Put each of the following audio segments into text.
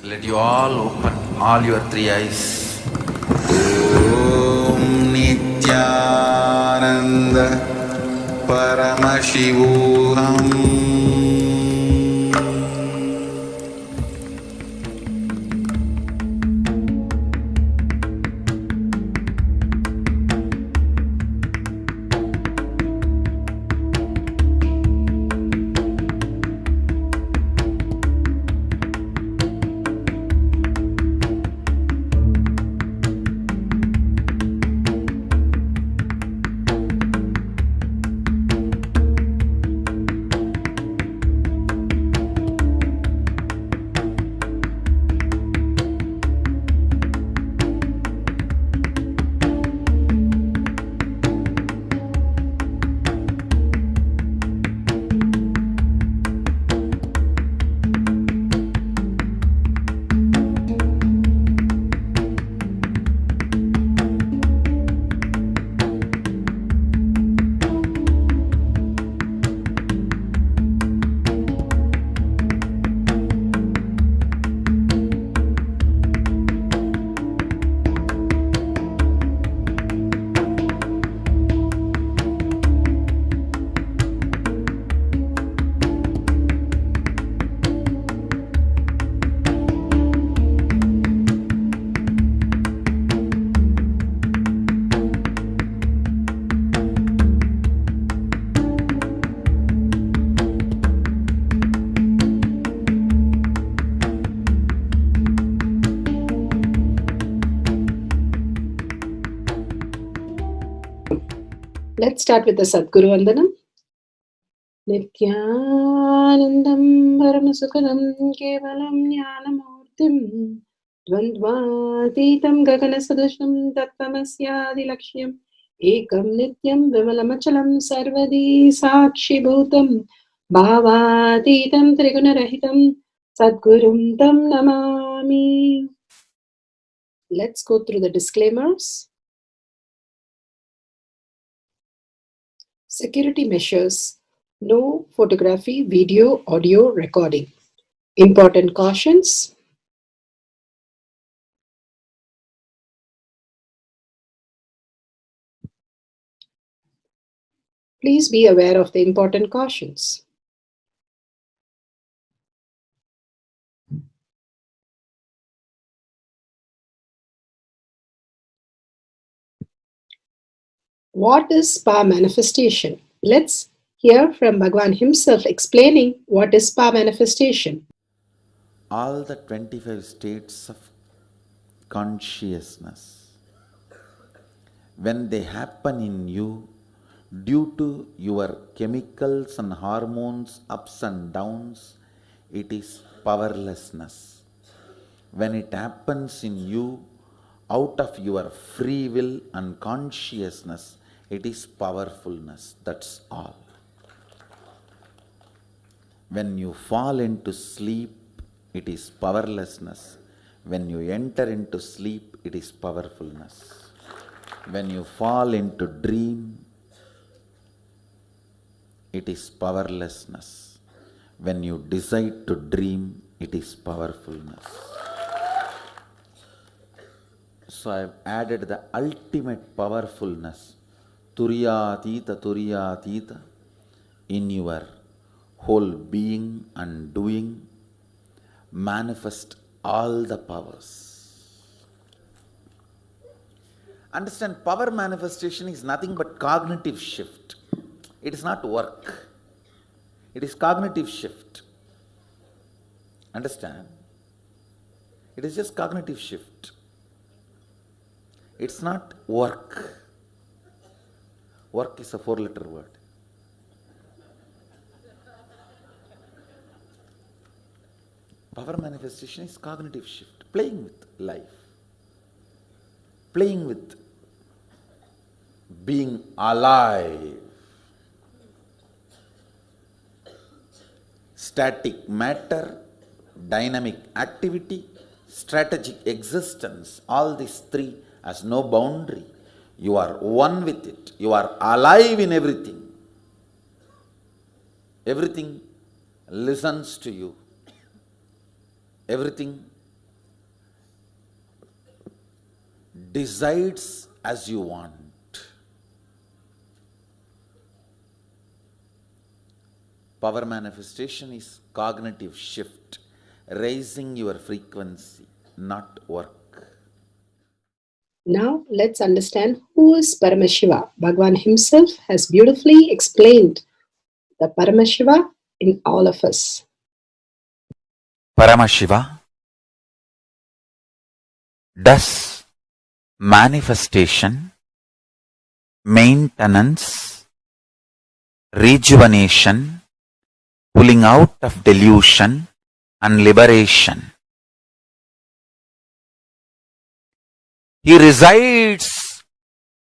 Let you all open all your three eyes. Om Nityananda Paramashivoham. Let's start with the Sadguru Vandanam. Nityanandam Paramasukhanam Kevalam Jnanamurtim Dvandvatitam Gaganasadusham Tattvamasyaadilakshya Ekam Nityam Vimalamachalam Sarvadi Sakshi Bhutam Bhavatitam Trigunarahitam Sadgurum Tam Namami. Let's go through the disclaimers. Security measures. No photography, video, audio recording. Important cautions. Please be aware of the important cautions. What is spa manifestation? Let's hear from Bhagwan himself explaining what is spa manifestation. All the 25 states of consciousness, when they happen in you due to your chemicals and hormones ups and downs, it is powerlessness. When it happens in you out of your free will and consciousness, it is powerfulness. That's all. When you fall into sleep, it is powerlessness. When you enter into sleep, it is powerfulness. When you fall into dream, it is powerlessness. When you decide to dream, it is powerfulness. So I have added the ultimate powerfulness, Turiyatita, in your whole being and doing. Manifest all the powers. Understand, power manifestation is nothing but cognitive shift. It is not work. It is cognitive shift. Understand? It is just cognitive shift. It's not work. Work is a 4-letter word. Power manifestation is cognitive shift, playing with life, playing with being alive. Static matter, dynamic activity, strategic existence, all these three has no boundary. You are one with it. You are alive in everything. Everything listens to you. Everything decides as you want. Power manifestation is cognitive shift, raising your frequency, not work. Now let's understand who is Paramashiva. Bhagwan himself has beautifully explained the Paramashiva in all of us. Paramashiva does manifestation, maintenance, rejuvenation, pulling out of delusion and liberation. He resides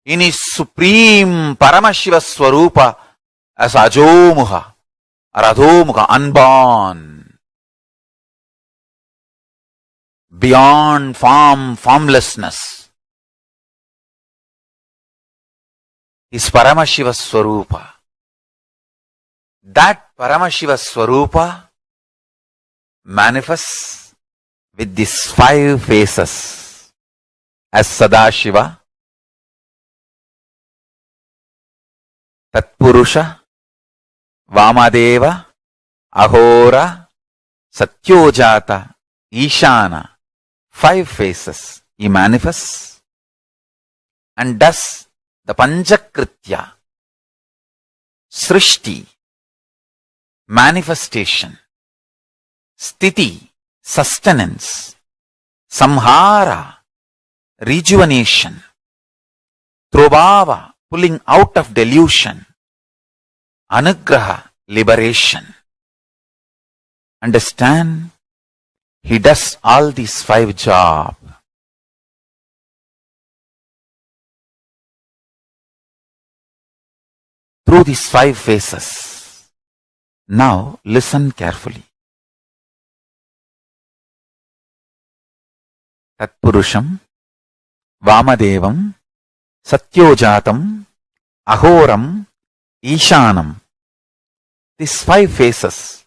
in his supreme Paramashiva Swarupa as Ajomuha or Adhomuha, unborn, beyond form, formlessness. Is Paramashiva Swarupa. That Paramashiva Swarupa manifests with these 5 faces as Sadashiva, Tatpurusha, Vamadeva, Ahora, Satyojata, Ishana. 5 faces he manifests and does the Panchakritya, Srishti, manifestation, Sthiti, sustenance, Samhara, rejuvenation, Trobhava, pulling out of delusion, Anugraha, liberation. Understand? He does all these 5 jobs. Through these 5 phases. Now listen carefully. Tatpurusham, Vamadevam, Satyojatam, Ahoram, Ishanam. These 5 phases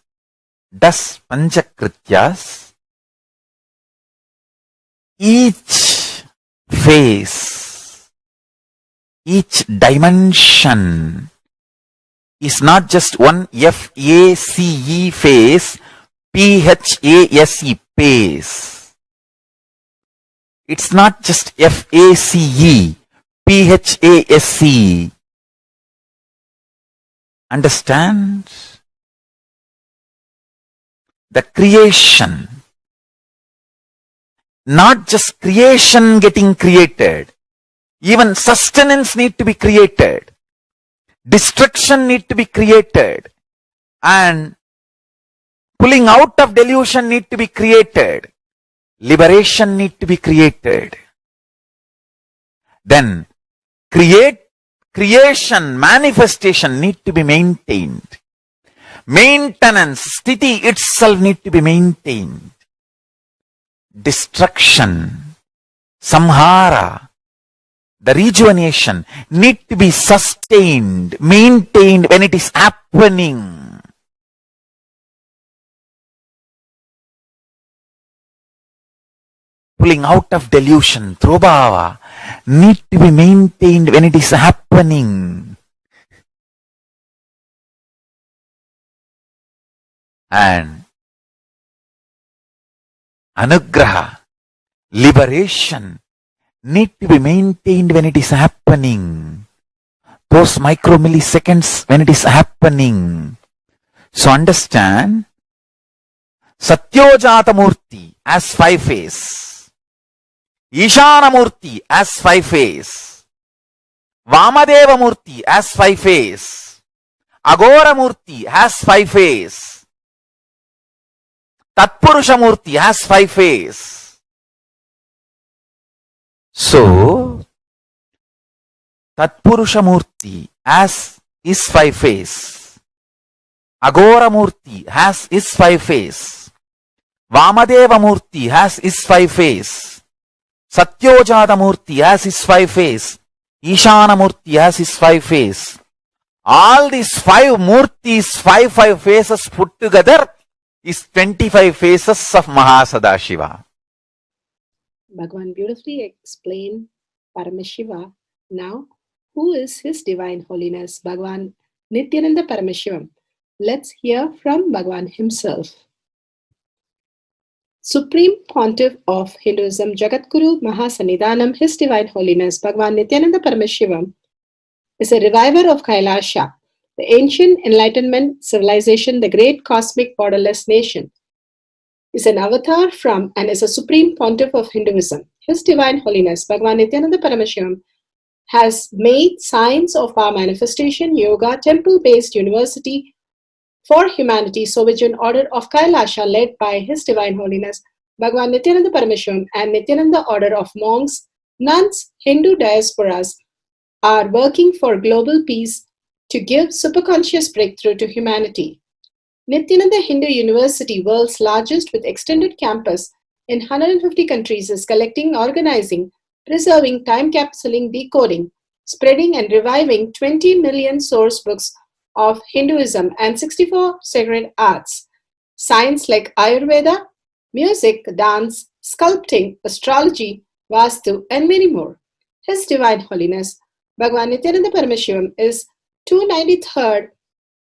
does Panchakrityas. Each phase, each dimension is not just one F-A-C-E phase, P-H-A-S-E phase. It's not just F-A-C-E, P-H-A-S-E. Understand? The creation. Not just creation getting created. Even sustenance need to be created. Destruction need to be created. And pulling out of delusion need to be created. Liberation need to be created. Then creation, manifestation need to be maintained. Maintenance, sthiti itself need to be maintained. Destruction, samhara, the rejuvenation need to be sustained, maintained when it is happening. Pulling out of delusion, trobhava, need to be maintained when it is happening. And anugraha, liberation, need to be maintained when it is happening. Those micromilliseconds when it is happening. So understand, Satyojata Murti as 5 phase, Ishana Murti as 5 phase, Vamadeva Murti as 5 phase, Agora Murti has 5 phase, Tatpurusha Murti has 5 phase. So, Tatpurusha Murti has his 5 phase, Agora Murti has his 5 phase, Vamadeva Murti has his 5 phase, Satyojata Murti has his 5 phase, Ishana Murti has his 5 phase. All these 5 Murtis, 5 phases put together is 25 phases of Mahasadashiva. Bhagwan beautifully explained Paramashiva. Now, who is His Divine Holiness Bhagavan Nityananda Paramashivam? Let's hear from Bhagavan himself. Supreme Pontiff of Hinduism, Jagadguru Mahasannidhanam, His Divine Holiness Bhagavan Nityananda Paramashivam is a reviver of Kailasha, the ancient Enlightenment civilization, the great cosmic borderless nation. Is an avatar from and is a supreme pontiff of Hinduism. His Divine Holiness Bhagavan Nityananda Paramashivam has made science of our manifestation, yoga, temple-based university for humanity, Sovereign Order of Kailasha, led by His Divine Holiness Bhagavan Nityananda Paramashivam and Nityananda Order of Monks, Nuns, Hindu diasporas are working for global peace to give superconscious breakthrough to humanity. Nityananda Hindu University, world's largest with extended campus in 150 countries, is collecting, organizing, preserving, time capsuling, decoding, spreading and reviving 20 million source books of Hinduism and 64 sacred arts, science like Ayurveda, music, dance, sculpting, astrology, Vastu, and many more. His Divine Holiness Bhagavan Nityananda Paramashivam is 293rd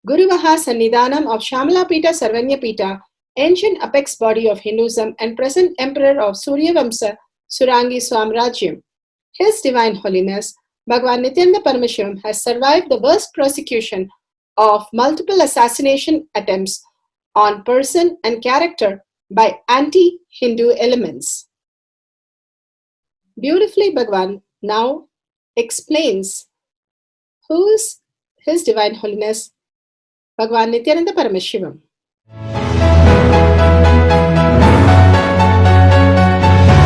Guru Mahasannidhanam of Shamalapita Sarvanyapita, ancient apex body of Hinduism and present emperor of Suryavamsa Surangi Swamrajyam. His Divine Holiness Bhagavan Nityananda Paramashivam has survived the worst persecution of multiple assassination attempts on person and character by anti-Hindu elements. Beautifully, Bhagavan now explains who is His Divine Holiness Bhagavan Nityananda Paramashivam.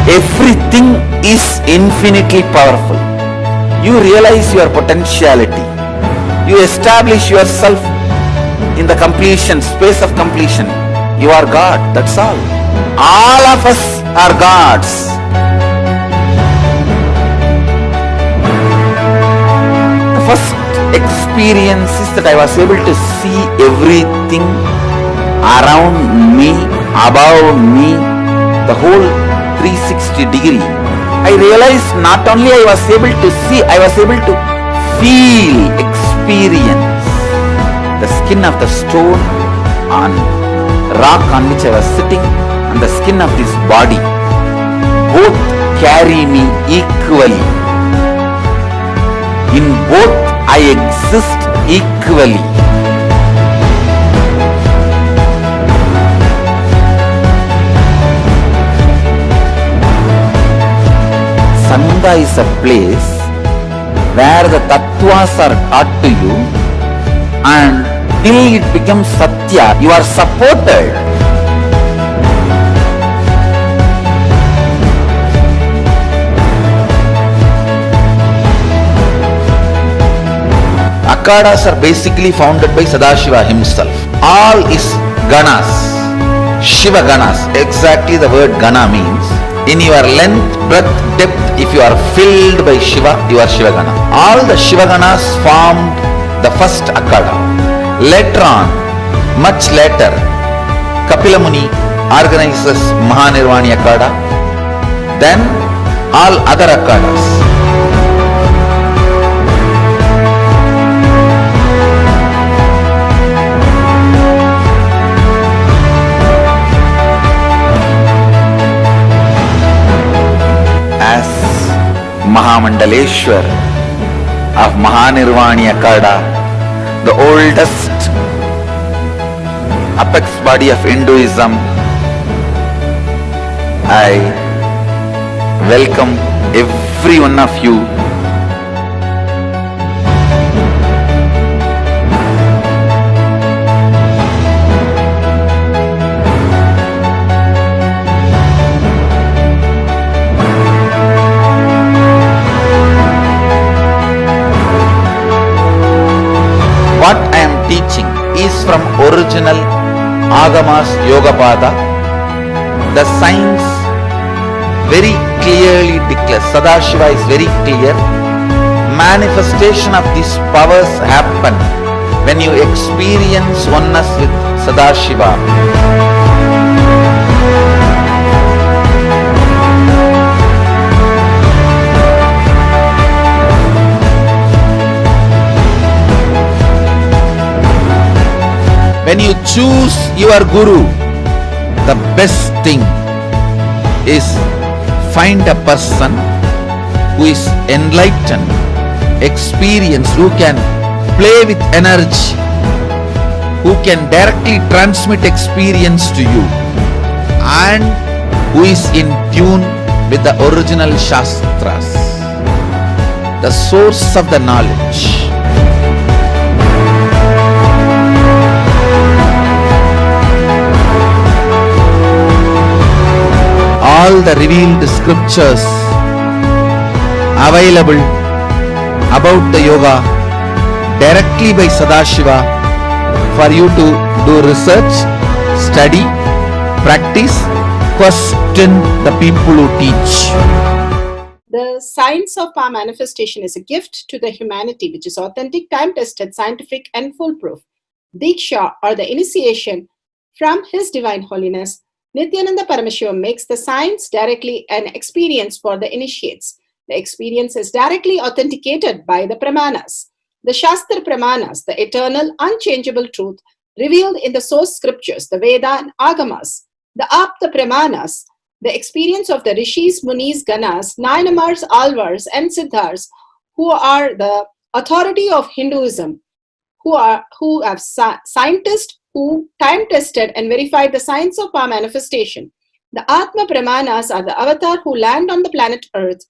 Everything is infinitely powerful. You realize your potentiality. You establish yourself in the completion, space of completion. You are God, that's all. All of us are gods. The first experience is that I was able to see everything around me, above me, the whole 360 degree. I realized not only I was able to see, I was able to feel, experience the skin of the stone on rock on which I was sitting and the skin of this body. Both carry me equally. In both I exist equally. Sangha is a place where the tattvas are taught to you, and till it becomes satya, you are supported. Akhadas are basically founded by Sadashiva himself. All is ganas, Shiva ganas. Exactly the word gana means. In your length, breadth, depth, if you are filled by Shiva, you are Shiva gana. All the Shiva ganas formed the first Akhada. Later on, much later, Kapila Muni organizes Mahanirvani Akhada. Then all other Akhadas. As Mahamandaleshwar of Mahanirvani Akhada, the oldest apex body of Hinduism, I welcome every one of you. What I am teaching is from original Agamas Yogapada. The science very clearly declares, Sadashiva is very clear, manifestation of these powers happen when you experience oneness with Sadashiva. choose your guru, the best thing is find a person who is enlightened, experienced, who can play with energy, who can directly transmit experience to you, and who is in tune with the original Shastras, the source of the knowledge. All the revealed scriptures available about the yoga directly by Sadashiva for you to do research, study, practice, question the people who teach. The science of power manifestation is a gift to the humanity, which is authentic, time-tested, scientific, and foolproof. Diksha, or the initiation from His Divine Holiness, Nityananda Paramashivam, makes the science directly an experience for the initiates. The experience is directly authenticated by the Pramanas. The Shastra Pramanas, the eternal, unchangeable truth revealed in the source scriptures, the Veda and Agamas. The Apta Pramanas, the experience of the Rishis, Munis, Ganas, Nayanamars, Alvars, and Siddhars, who are the authority of Hinduism, who have scientists who time-tested and verified the science of power manifestation. The Atma Pramanas are the avatar who land on the planet Earth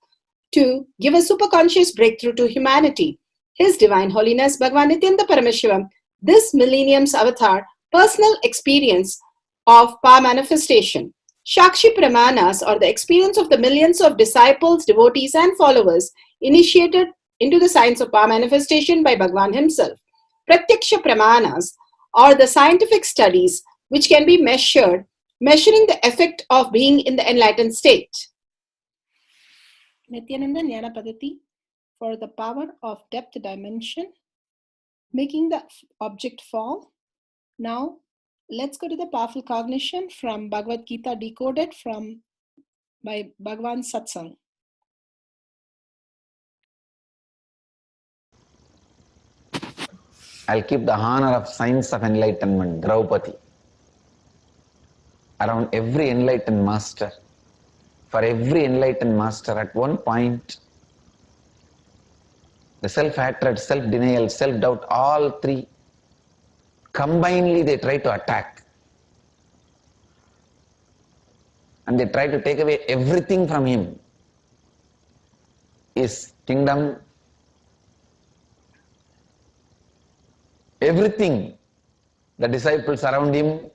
to give a superconscious breakthrough to humanity. His Divine Holiness Bhagavan Nityananda Paramashivam, this millennium's avatar, personal experience of power manifestation. Shakshi Pramanas, or the experience of the millions of disciples, devotees, and followers initiated into the science of power manifestation by Bhagavan himself. Pratyaksha Pramanas, or the scientific studies which can be measured, measuring the effect of being in the enlightened state. Nityananda Jnana Paddhati for the power of depth dimension, making the object fall. Now, let's go to the powerful cognition from Bhagavad Gita decoded by Bhagavan Satsang. I'll keep the honor of science of enlightenment, Draupadi, around every enlightened master. For every enlightened master, at one point, the self-hatred, self-denial, self-doubt, all three, combinedly they try to attack. And they try to take away everything from him. His kingdom, everything. The disciples around him,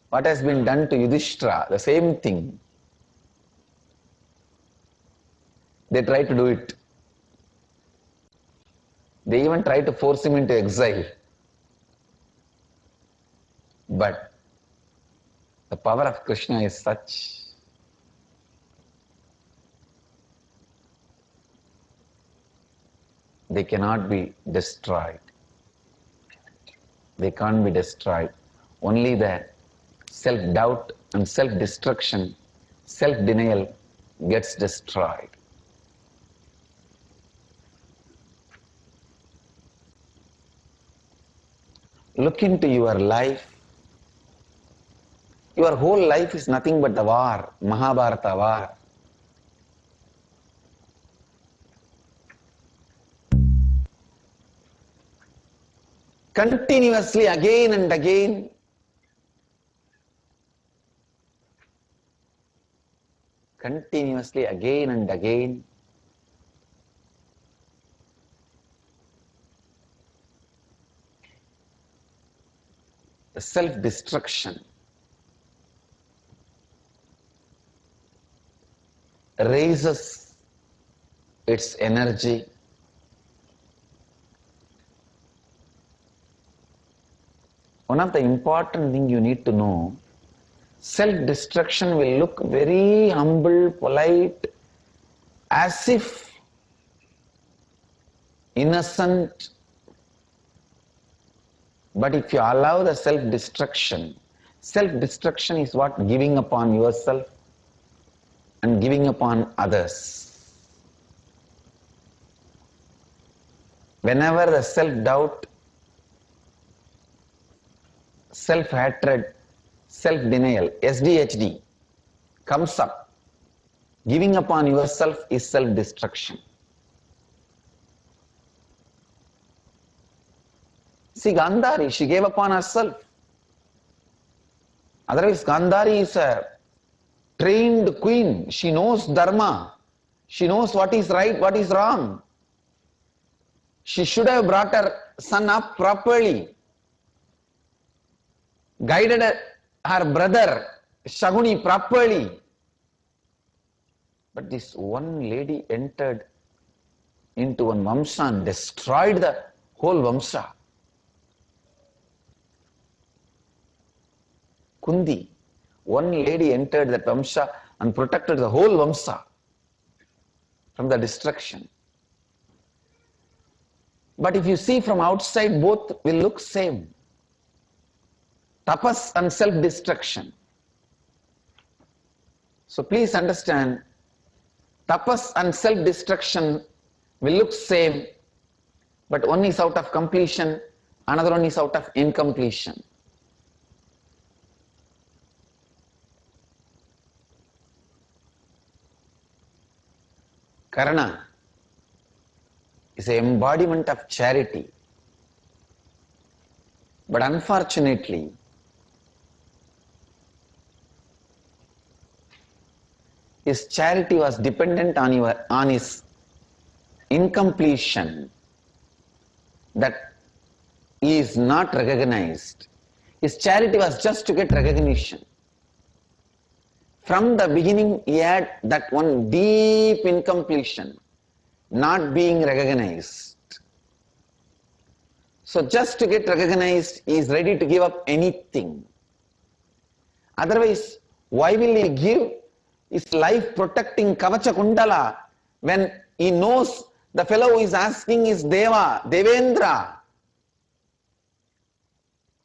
what has been done to Yudhishthira, the same thing. They try to do it. They even try to force him into exile. But the power of Krishna is such. They cannot be destroyed. They can't be destroyed. Only the self-doubt and self-destruction, self-denial gets destroyed. Look into your life. Your whole life is nothing but the war, Mahabharata war. Continuously, again and again, continuously, again and again, the self-destruction raises its energy. One of the important things you need to know, self-destruction will look very humble, polite, as if innocent. But if you allow the self-destruction is what? Giving upon yourself and giving upon others. Whenever the self-doubt, self-hatred, self-denial, SDHD comes up. Giving upon yourself is self-destruction. See, Gandhari, she gave upon herself. Otherwise, Gandhari is a trained queen. She knows dharma. She knows what is right, what is wrong. She should have brought her son up properly, guided her brother Shaguni properly. But this one lady entered into one Vamsa and destroyed the whole Vamsa. Kundi, one lady entered that Vamsa and protected the whole Vamsa from the destruction. But if you see from outside, both will look same. Tapas and self-destruction. So please understand, tapas and self-destruction will look same, but one is out of completion, another one is out of incompletion. Karna is an embodiment of charity. But unfortunately, his charity was dependent on his incompletion, that he is not recognized. His charity was just to get recognition. From the beginning, he had that one deep incompletion, not being recognized. So just to get recognized, he is ready to give up anything. Otherwise, why will he give his life protecting Kavacha Kundala when he knows the fellow who is asking is Deva, Devendra?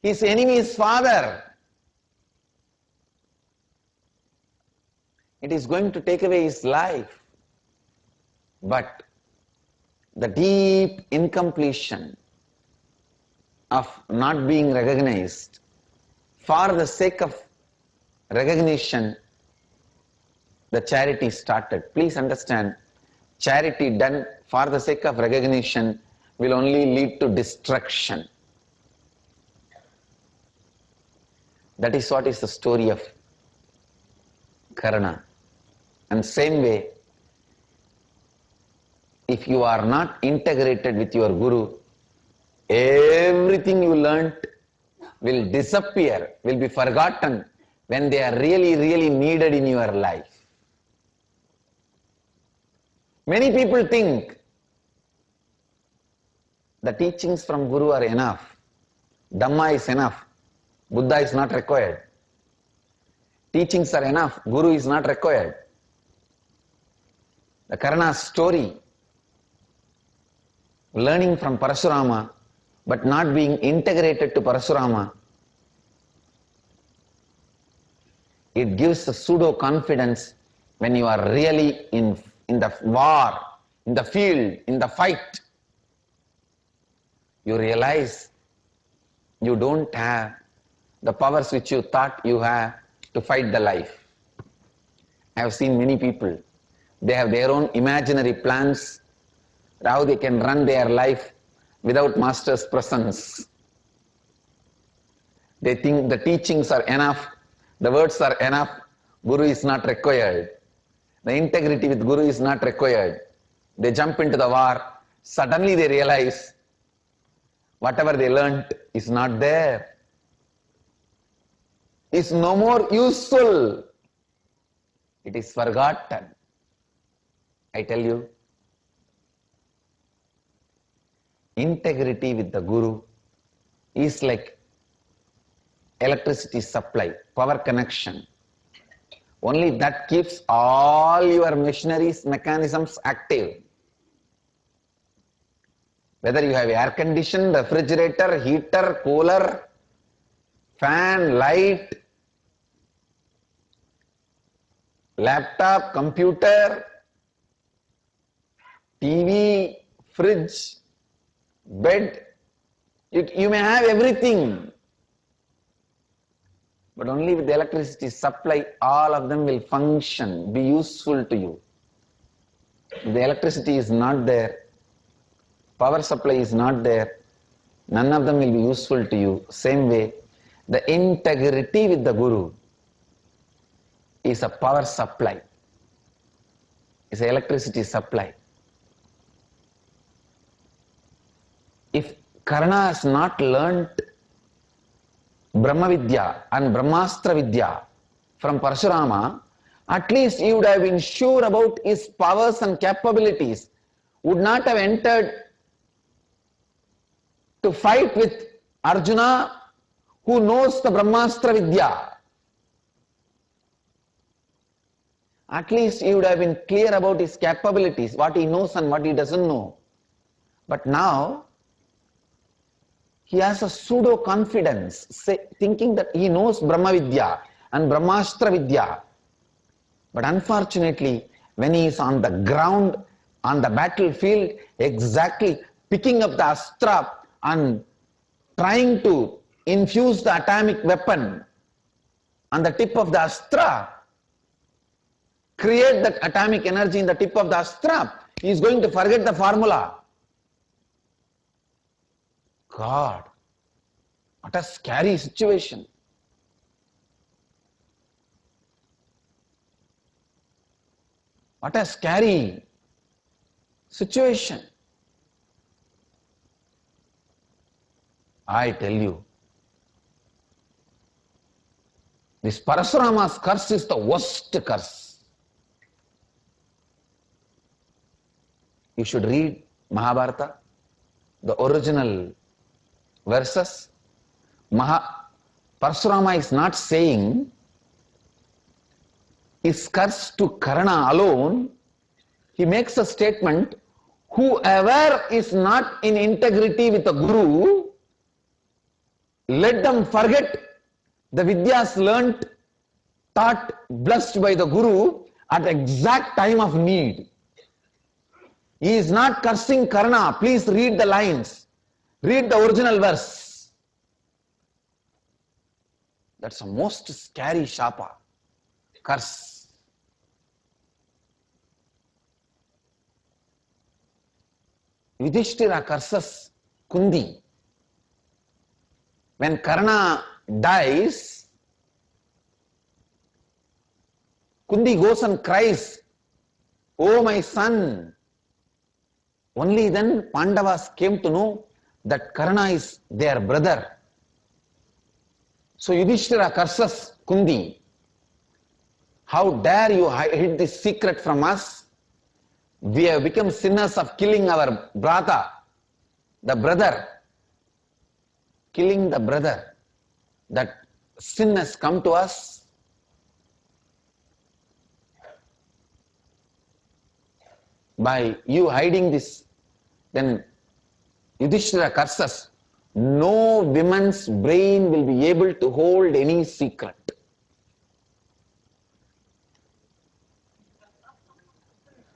His enemy is father. It is going to take away his life. But the deep incompletion of not being recognized, for the sake of recognition, the charity started. Please understand, charity done for the sake of recognition will only lead to destruction. That is what is the story of Karna. And same way, if you are not integrated with your Guru, everything you learnt will disappear, will be forgotten when they are really, really needed in your life. Many people think the teachings from Guru are enough. Dhamma is enough. Buddha is not required. Teachings are enough. Guru is not required. The Karna's story, learning from Parasurama, but not being integrated to Parasurama, it gives a pseudo-confidence when you are really in the war, in the field, in the fight. You realize you don't have the powers which you thought you have to fight the life. I have seen many people, they have their own imaginary plans, how they can run their life without Master's presence. They think the teachings are enough, the words are enough, Guru is not required. The integrity with Guru is not required. They jump into the war, suddenly they realize whatever they learnt is not there. It's no more useful. It is forgotten. I tell you, integrity with the Guru is like electricity supply, power connection. Only that keeps all your machineries, mechanisms active. Whether you have air condition, refrigerator, heater, cooler, fan, light, laptop, computer, TV, fridge, bed, you may have everything. But only with the electricity supply, all of them will function, be useful to you. If the electricity is not there, power supply is not there, none of them will be useful to you. Same way, the integrity with the Guru is a power supply, is an electricity supply. If Karna has not learnt Brahma Vidya and Brahmastra Vidya from Parashurama, at least he would have been sure about his powers and capabilities, would not have entered to fight with Arjuna, who knows the Brahmastra Vidya. At least he would have been clear about his capabilities, what he knows and what he doesn't know. But now, he has a pseudo confidence, thinking that he knows Brahma Vidya and Brahmastra Vidya. But unfortunately, when he is on the ground, on the battlefield, exactly picking up the astra and trying to infuse the atomic weapon on the tip of the astra, create that atomic energy in the tip of the astra, he is going to forget the formula. God, what a scary situation. What a scary situation. I tell you, this Parashurama's curse is the worst curse. You should read Mahabharata, the original verses. Parashurama is not saying his curse to Karna alone. He makes a statement, whoever is not in integrity with the Guru, let them forget the Vidyas learnt, taught, blessed by the Guru at the exact time of need. He is not cursing Karna. Please read the lines. Read the original verse. That's the most scary shapa, curse. Yudhishthira curses Kundi. When Karna dies, Kundi goes and cries, "Oh my son." Only then Pandavas came to know that Karna is their brother. So Yudhishthira curses Kundi. How dare you hide this secret from us? We have become sinners of killing our brother, the brother. Killing the brother. That sin has come to us. By you hiding this, then Yudhishthira curses, no woman's brain will be able to hold any secret.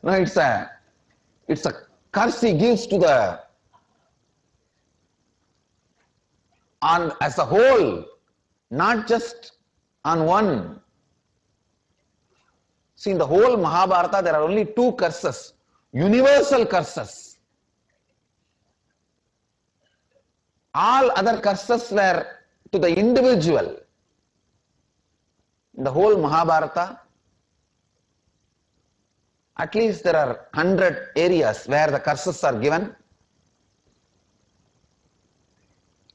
No, it's a curse he gives to the, on as a whole, not just on one. See, in the whole Mahabharata, there are only two curses, universal curses. All other curses were to the individual. In the whole Mahabharata, at least there are 100 areas where the curses are given.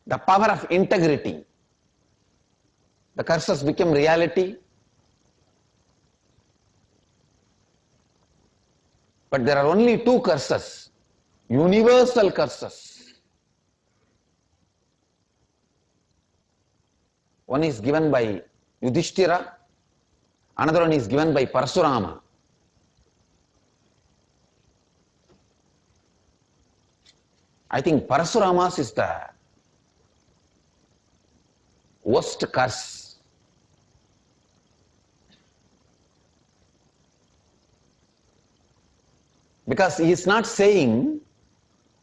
The power of integrity. The curses become reality. But there are only two curses, universal curses. One is given by Yudhishthira, another one is given by Parashurama. I think Parashurama's is the worst curse. Because he is not saying,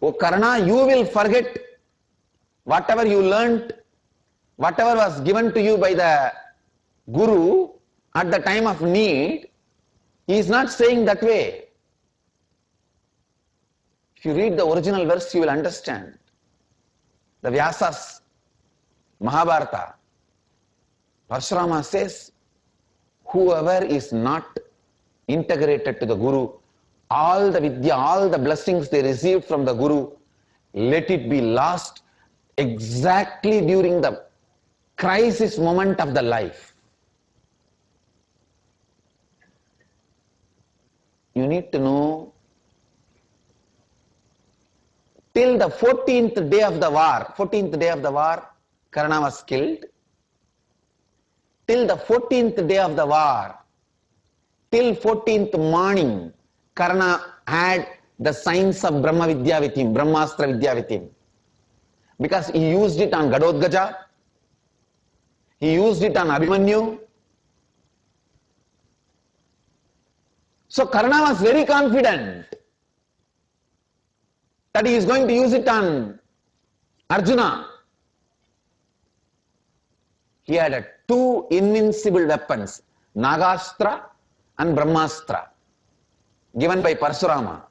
"Oh Karna, you will forget whatever you learnt, whatever was given to you by the Guru at the time of need, he is not saying that way. If you read the original verse, you will understand. The Vyasa's Mahabharata, Parshurama says, whoever is not integrated to the Guru, all the Vidya, all the blessings they received from the Guru, let it be lost exactly during the crisis moment of the life. You need to know, till the 14th day of the war, Karna was killed. Till the 14th day of the war, till 14th morning, Karna had the science of Brahma Vidya with him, Brahmastra Vidya with him. Because he used it on Gadodgaja, he used it on Abhimanyu. So Karna was very confident that he is going to use it on Arjuna. He had two invincible weapons, Nagastra and Brahmastra, given by Parshurama.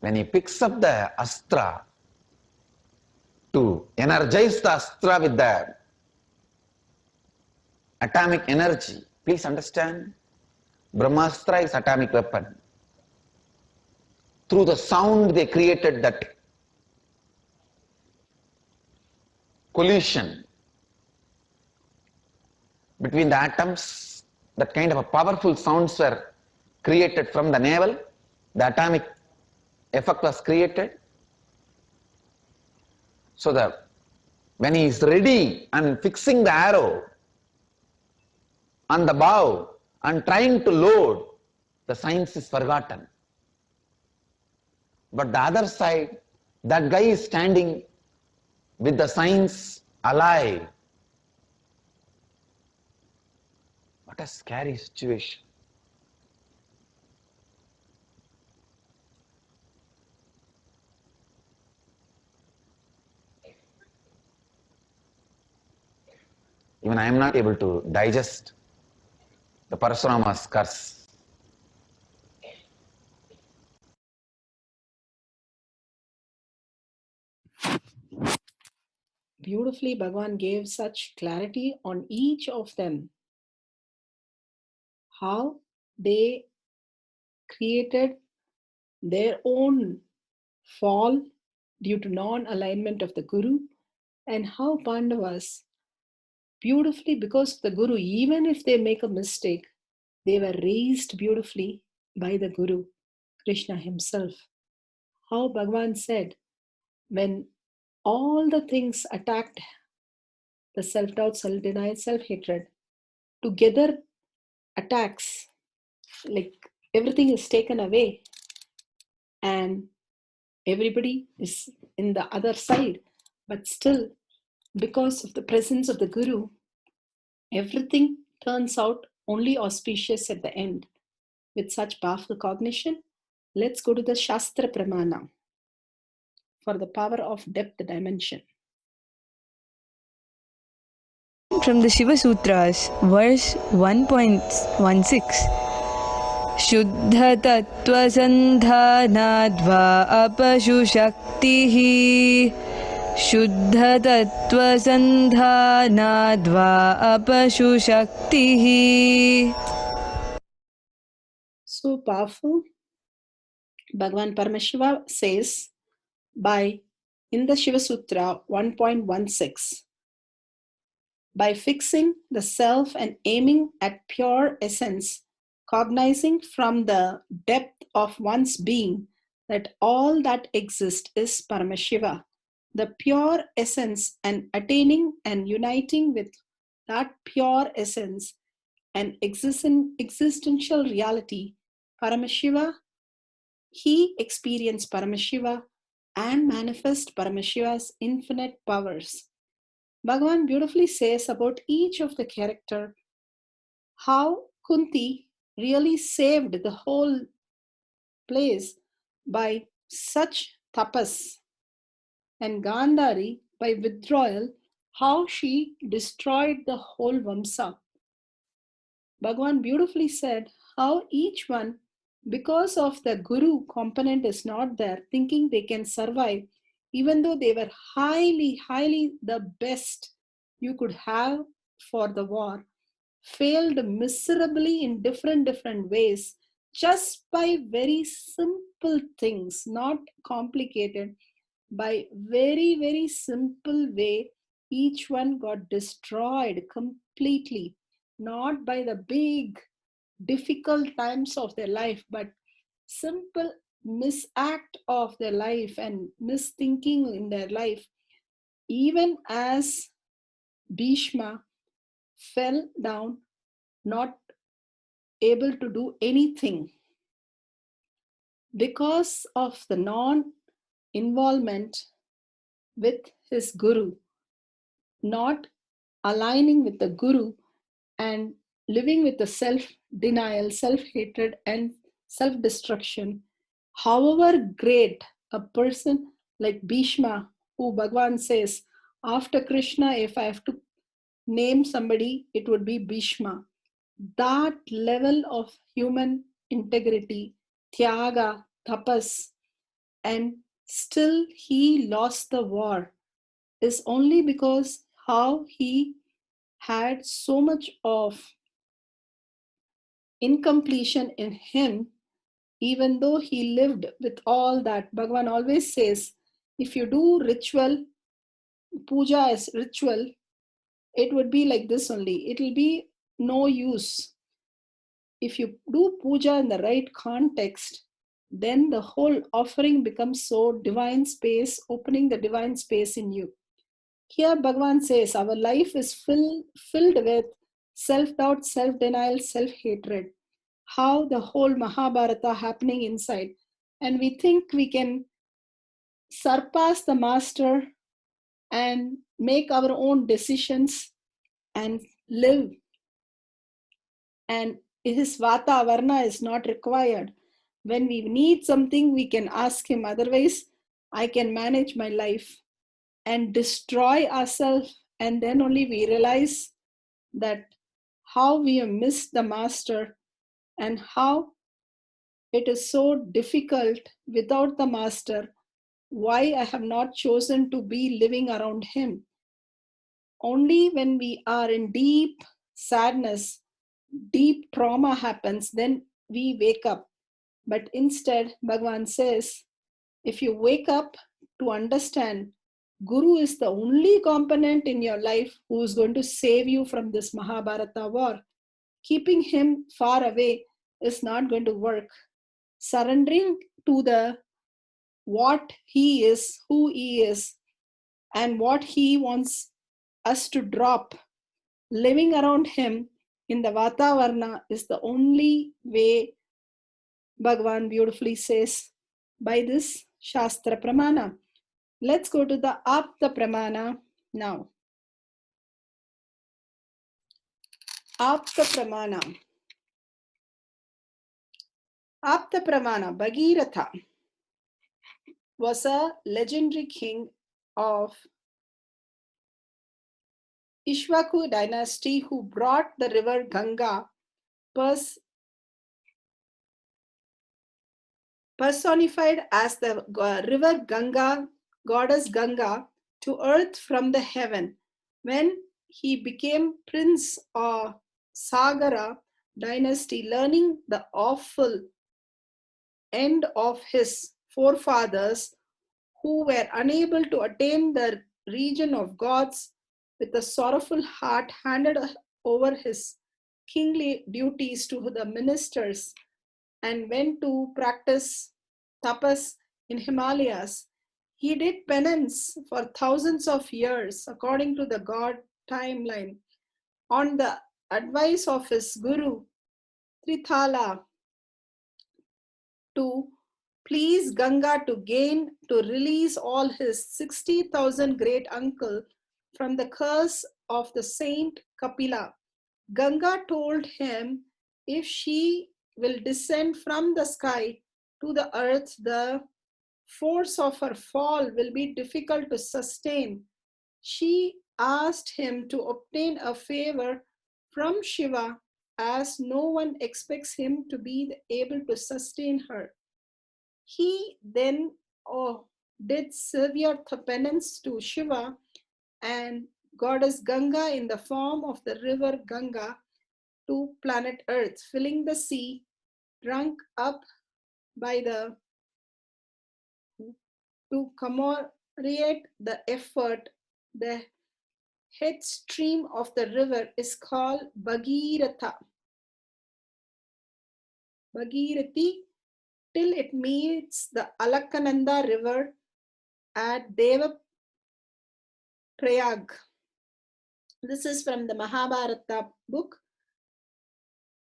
When he picks up the Astra to energize the Astra with the atomic energy, please understand, Brahmastra is atomic weapon. Through the sound they created that collision between the atoms, that kind of a powerful sounds were created from the navel, the atomic effect was created. So that when he is ready and fixing the arrow on the bow and trying to load, the science is forgotten. But the other side, that guy is standing with the science alive. What a scary situation. Even I am not able to digest the Parashurama's curse. Beautifully, Bhagavan gave such clarity on each of them. How they created their own fall due to non-alignment of the Guru, and how Pandavas, beautifully because of the Guru, even if they make a mistake, they were raised beautifully by the Guru, Krishna himself. How Bhagavan said, when all the things attacked, the self-doubt, self-denial, self-hatred, together attacks, like everything is taken away and everybody is in the other side, but still, because of the presence of the Guru, everything turns out only auspicious at the end. With such powerful cognition, let's go to the Shastra Pramana for the power of depth dimension. From the Shiva Sutras, verse 1.16. Shuddha tattva sandhanadva apashu shaktihi. Shuddha tattva sandhanadva apashu shaktihi. So powerful. Bhagavan Paramashiva says in the Shiva Sutra 1.16, by fixing the self and aiming at pure essence, cognizing from the depth of one's being that all that exists is Paramashiva, the pure essence, and attaining and uniting with that pure essence and existential reality, Paramashiva, he experienced Paramashiva and manifest Paramashiva's infinite powers. Bhagavan beautifully says about each of the character how Kunti really saved the whole place by such tapas, and Gandhari by withdrawal, how she destroyed the whole Vamsa. Bhagwan beautifully said how each one, because of the Guru component is not there, thinking they can survive, even though they were highly, highly the best you could have for the war, failed miserably in different ways just by very simple things, not complicated, by very simple way. Each one got destroyed completely, not by the big difficult times of their life, but simple misact of their life and misthinking in their life. Even as Bhishma fell down, not able to do anything because of the non involvement with his guru, not aligning with the guru, and living with the self denial, self hatred, and self destruction. However great a person like Bhishma, who Bhagwan says, after Krishna, if I have to name somebody, it would be Bhishma. That level of human integrity, tyaga, tapas, and still he lost the war is only because how he had so much of incompletion in him, even though he lived with all that. Bhagavan always says, if you do ritual, puja as ritual, it would be like this only. It will be no use. If you do puja in the right context, then the whole offering becomes so divine space, opening the divine space in you. Here Bhagavan says our life is filled with self-doubt, self-denial, self-hatred. How the whole Mahabharata happening inside. And we think we can surpass the master and make our own decisions and live. And his Vata Varna is not required. When we need something, we can ask him. Otherwise, I can manage my life and destroy ourselves. And then only we realize that how we have missed the master and how it is so difficult without the master, why I have not chosen to be living around him. Only when we are in deep sadness, deep trauma happens, then we wake up. But instead, Bhagavan says, if you wake up to understand Guru is the only component in your life who is going to save you from this Mahabharata war, keeping him far away is not going to work. Surrendering to the what he is, who he is, and what he wants us to drop, living around him in the Vatavarna is the only way, Bhagavan beautifully says, by this Shastra Pramana. Let's go to the Apta Pramana now. Apta Pramana. Apta Pramana, Bhagiratha, was a legendary king of Ishwaku dynasty who brought the river Ganga, personified as the river Ganga, goddess Ganga, to earth from the heaven. When he became prince of Sagara dynasty, learning the awful end of his forefathers who were unable to attain the region of gods, with a sorrowful heart handed over his kingly duties to the ministers and went to practice tapas in Himalayas. He did penance for thousands of years according to the God timeline. On the advice of his guru, Trithala, to please Ganga to release all his 60,000 great uncle from the curse of the saint Kapila. Ganga told him if she will descend from the sky to the earth, the force of her fall will be difficult to sustain. She asked him to obtain a favor from Shiva, as no one expects him to be able to sustain her. He then did severe penance to Shiva and goddess Ganga in the form of the river Ganga to planet Earth, filling the sea, drunk up by the to commemorate the effort. The head stream of the river is called Bhagirathi till it meets the Alaknanda river at Devaprayag. This is from the Mahabharata book,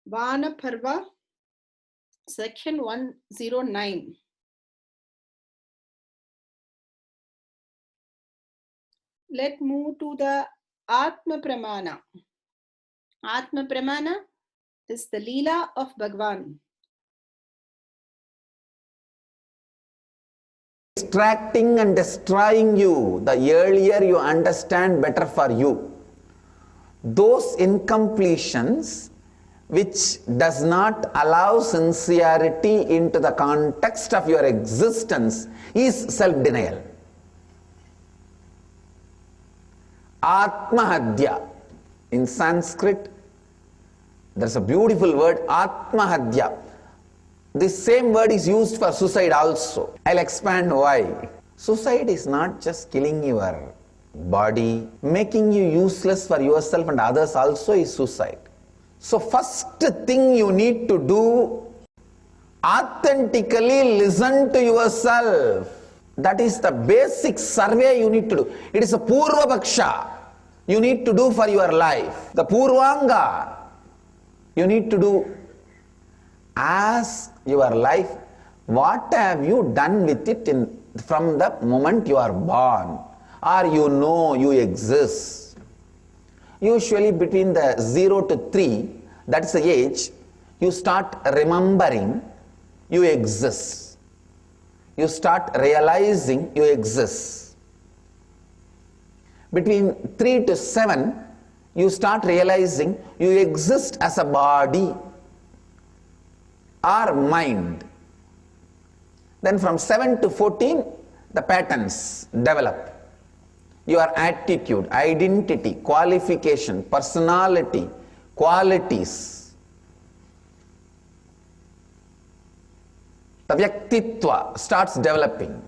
Vana Parva, section 109. Let's move to the Atma Pramana. Atma Pramana is the Leela of Bhagwan. Distracting and destroying you, the earlier you understand, better for you. Those incompletions which does not allow sincerity into the context of your existence is self-denial. Atmahadya. In Sanskrit, there's a beautiful word, Atmahadya. This same word is used for suicide also. I'll expand why. Suicide is not just killing your body, making you useless for yourself and others also is suicide. So first thing you need to do, authentically listen to yourself. That is the basic survey you need to do. It is a Purva Paksha you need to do for your life. The Purvanga you need to do. Ask your life, what have you done with it from the moment you are born, or you know you exist. Usually between the 0 to 3, that's the age, you start remembering you exist. You start realizing you exist. Between 3 to 7, you start realizing you exist as a body or mind. Then from 7 to 14, the patterns develop. Your attitude, identity, qualification, personality, qualities. The Vyaktitva starts developing.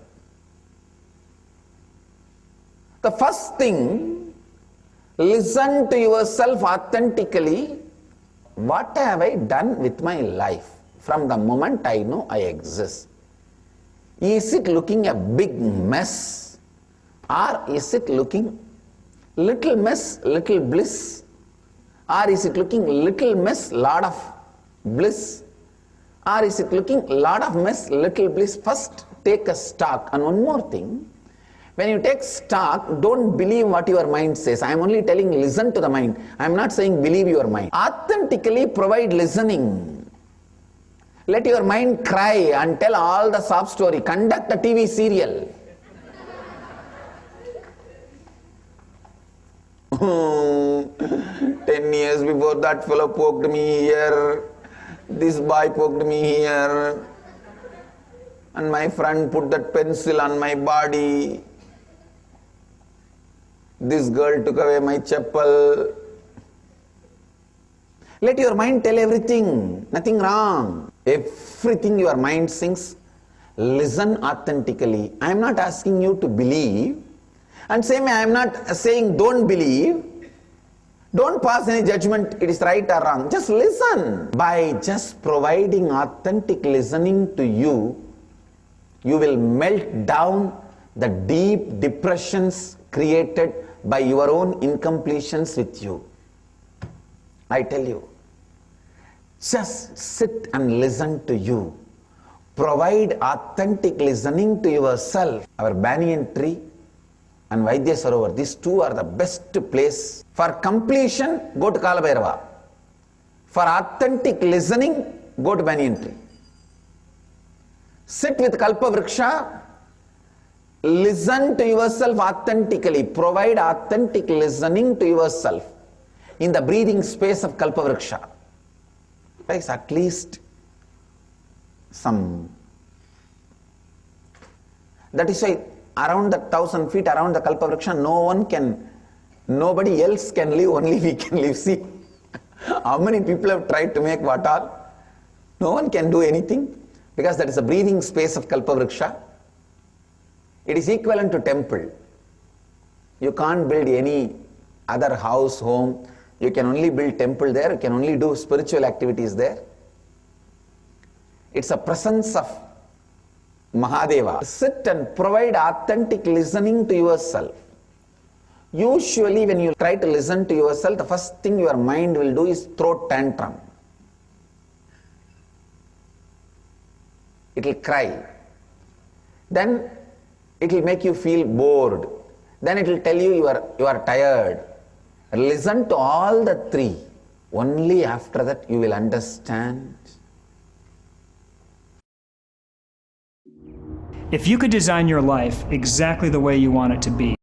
The first thing, listen to yourself authentically. What have I done with my life from the moment I know I exist? Is it looking a big mess? Or is it looking little mess, little bliss? Or is it looking little mess, lot of bliss? Or is it looking lot of mess, little bliss? First take a stock. And one more thing, when you take stock, don't believe what your mind says. I am only telling listen to the mind. I am not saying believe your mind. Authentically provide listening. Let your mind cry and tell all the sob story. Conduct a TV serial. 10 years before that fellow poked me here. This boy poked me here. And my friend put that pencil on my body. This girl took away my chappal. Let your mind tell everything. Nothing wrong. Everything your mind sings, listen authentically. I am not asking you to believe. And same way I am not saying don't believe. Don't pass any judgment, it is right or wrong. Just listen. By just providing authentic listening to you, you will melt down the deep depressions created by your own incompletions with you. I tell you. Just sit and listen to you. Provide authentic listening to yourself. Our banyan tree and Vaidya Sarovar, these two are the best place. For completion, go to Kalabhairava. For authentic listening, go to banyan tree. Sit with Kalpa Vriksha, listen to yourself authentically, provide authentic listening to yourself in the breathing space of Kalpa Vriksha. Right? At least some. That is why around the 1,000 feet around the Kalpa Vriksha, nobody else can live, only we can live. See, how many people have tried to make what all? No one can do anything, because that is a breathing space of Kalpa Vriksha. It is equivalent to temple. You can't build any other house, home. You can only build temple there. You can only do spiritual activities there. It's a presence of Mahadeva. Sit and provide authentic listening to yourself. Usually when you try to listen to yourself, the first thing your mind will do is throw tantrum. It will cry. Then it will make you feel bored. Then it will tell you you are tired. Listen to all the three. Only after that you will understand. If you could design your life exactly the way you want it to be,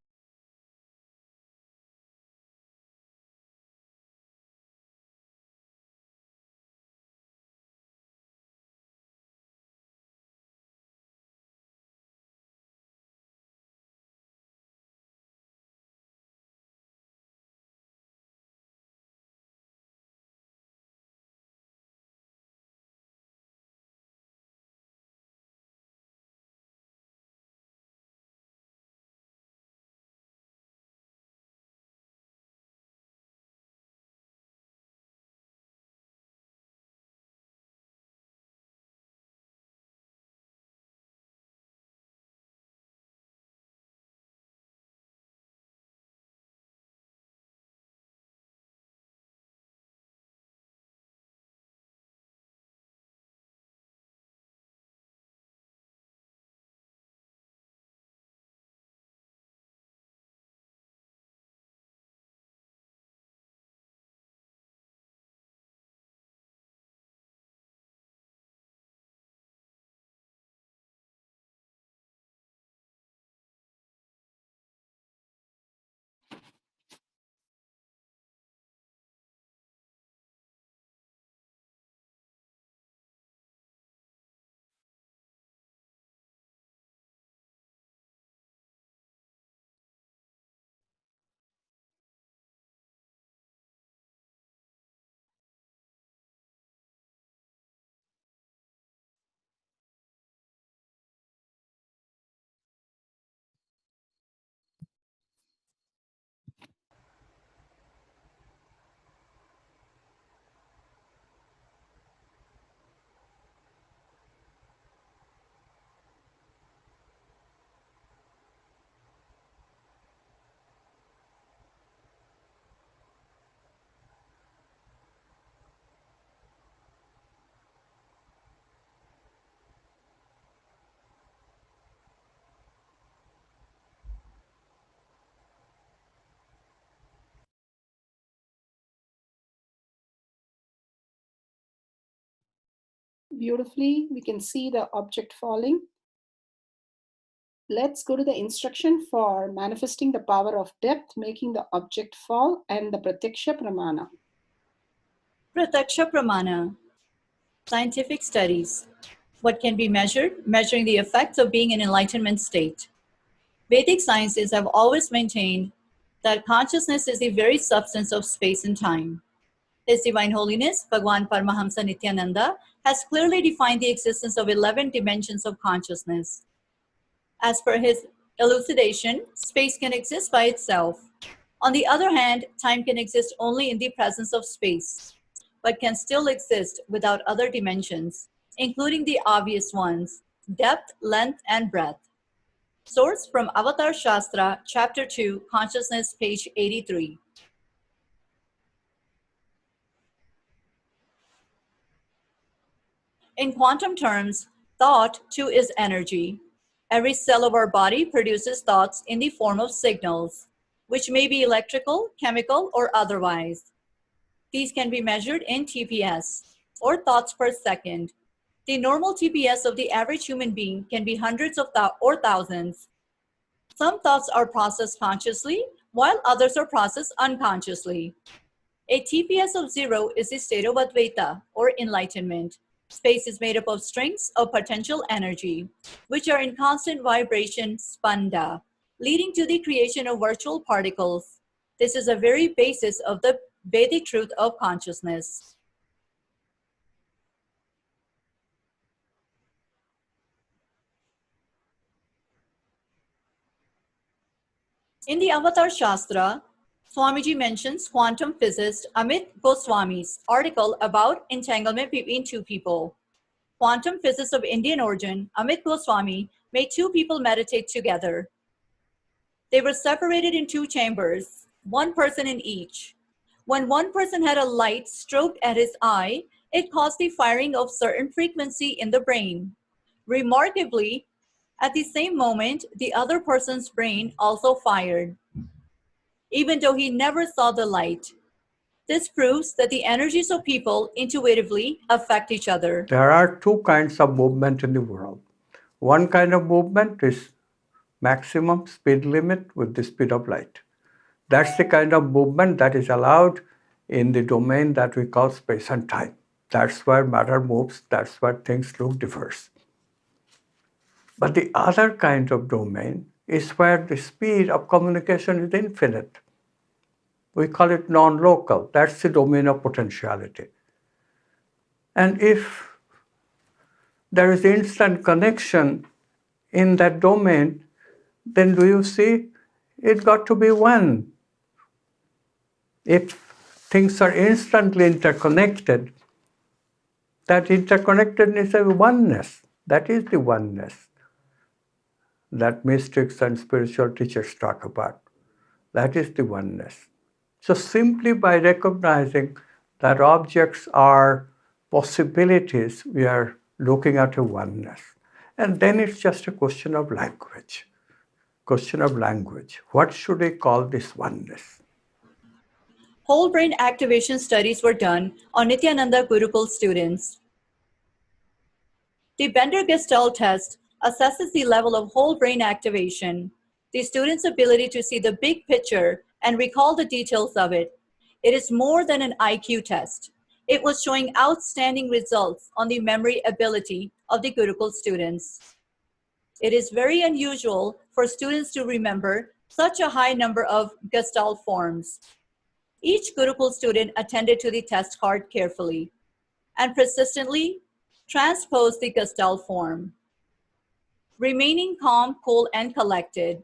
Beautifully, we can see the object falling. Let's go to the instruction for manifesting the power of depth, making the object fall, and the Pratyaksha Pramana. Pratyaksha Pramana. Scientific studies. What can be measured? Measuring the effects of being in enlightenment state. Vedic sciences have always maintained that consciousness is the very substance of space and time. His Divine Holiness, Bhagwan Paramahamsa Nityananda, has clearly defined the existence of 11 dimensions of consciousness. As per his elucidation, space can exist by itself. On the other hand, time can exist only in the presence of space, but can still exist without other dimensions, including the obvious ones, depth, length, and breadth. Source from Avatar Shastra, Chapter 2, Consciousness, page 83. In quantum terms, thought too is energy. Every cell of our body produces thoughts in the form of signals, which may be electrical, chemical, or otherwise. These can be measured in TPS, or thoughts per second. The normal TPS of the average human being can be hundreds of or thousands. Some thoughts are processed consciously, while others are processed unconsciously. A TPS of 0 is the state of Advaita, or enlightenment. Space is made up of strings of potential energy, which are in constant vibration, spanda, leading to the creation of virtual particles. This is a very basis of the Vedic truth of consciousness. In the Avatar Shastra, Swamiji mentions quantum physicist Amit Goswami's article about entanglement between two people. Quantum physicist of Indian origin, Amit Goswami, made two people meditate together. They were separated in two chambers, one person in each. When one person had a light stroked at his eye, it caused the firing of certain frequency in the brain. Remarkably, at the same moment, the other person's brain also fired, even though he never saw the light. This proves that the energies of people intuitively affect each other. There are two kinds of movement in the world. One kind of movement is maximum speed limit with the speed of light. That's the kind of movement that is allowed in the domain that we call space and time. That's where matter moves, that's where things look diverse. But the other kind of domain is where the speed of communication is infinite. We call it non-local. That's the domain of potentiality. And if there is instant connection in that domain, then do you see it got to be one? If things are instantly interconnected, that interconnectedness is a oneness. That is the oneness that mystics and spiritual teachers talk about. That is the oneness. So simply by recognizing that objects are possibilities, we are looking at a oneness. And then it's just a question of language. Question of language. What should I call this oneness? Whole brain activation studies were done on Nityananda Gurukul students. The Bender-Gestalt test assesses the level of whole brain activation, the student's ability to see the big picture and recall the details of it. It is more than an IQ test. It was showing outstanding results on the memory ability of the Gurukul students. It is very unusual for students to remember such a high number of Gestalt forms. Each Gurukul student attended to the test card carefully and persistently transposed the Gestalt form. Remaining calm, cool, and collected,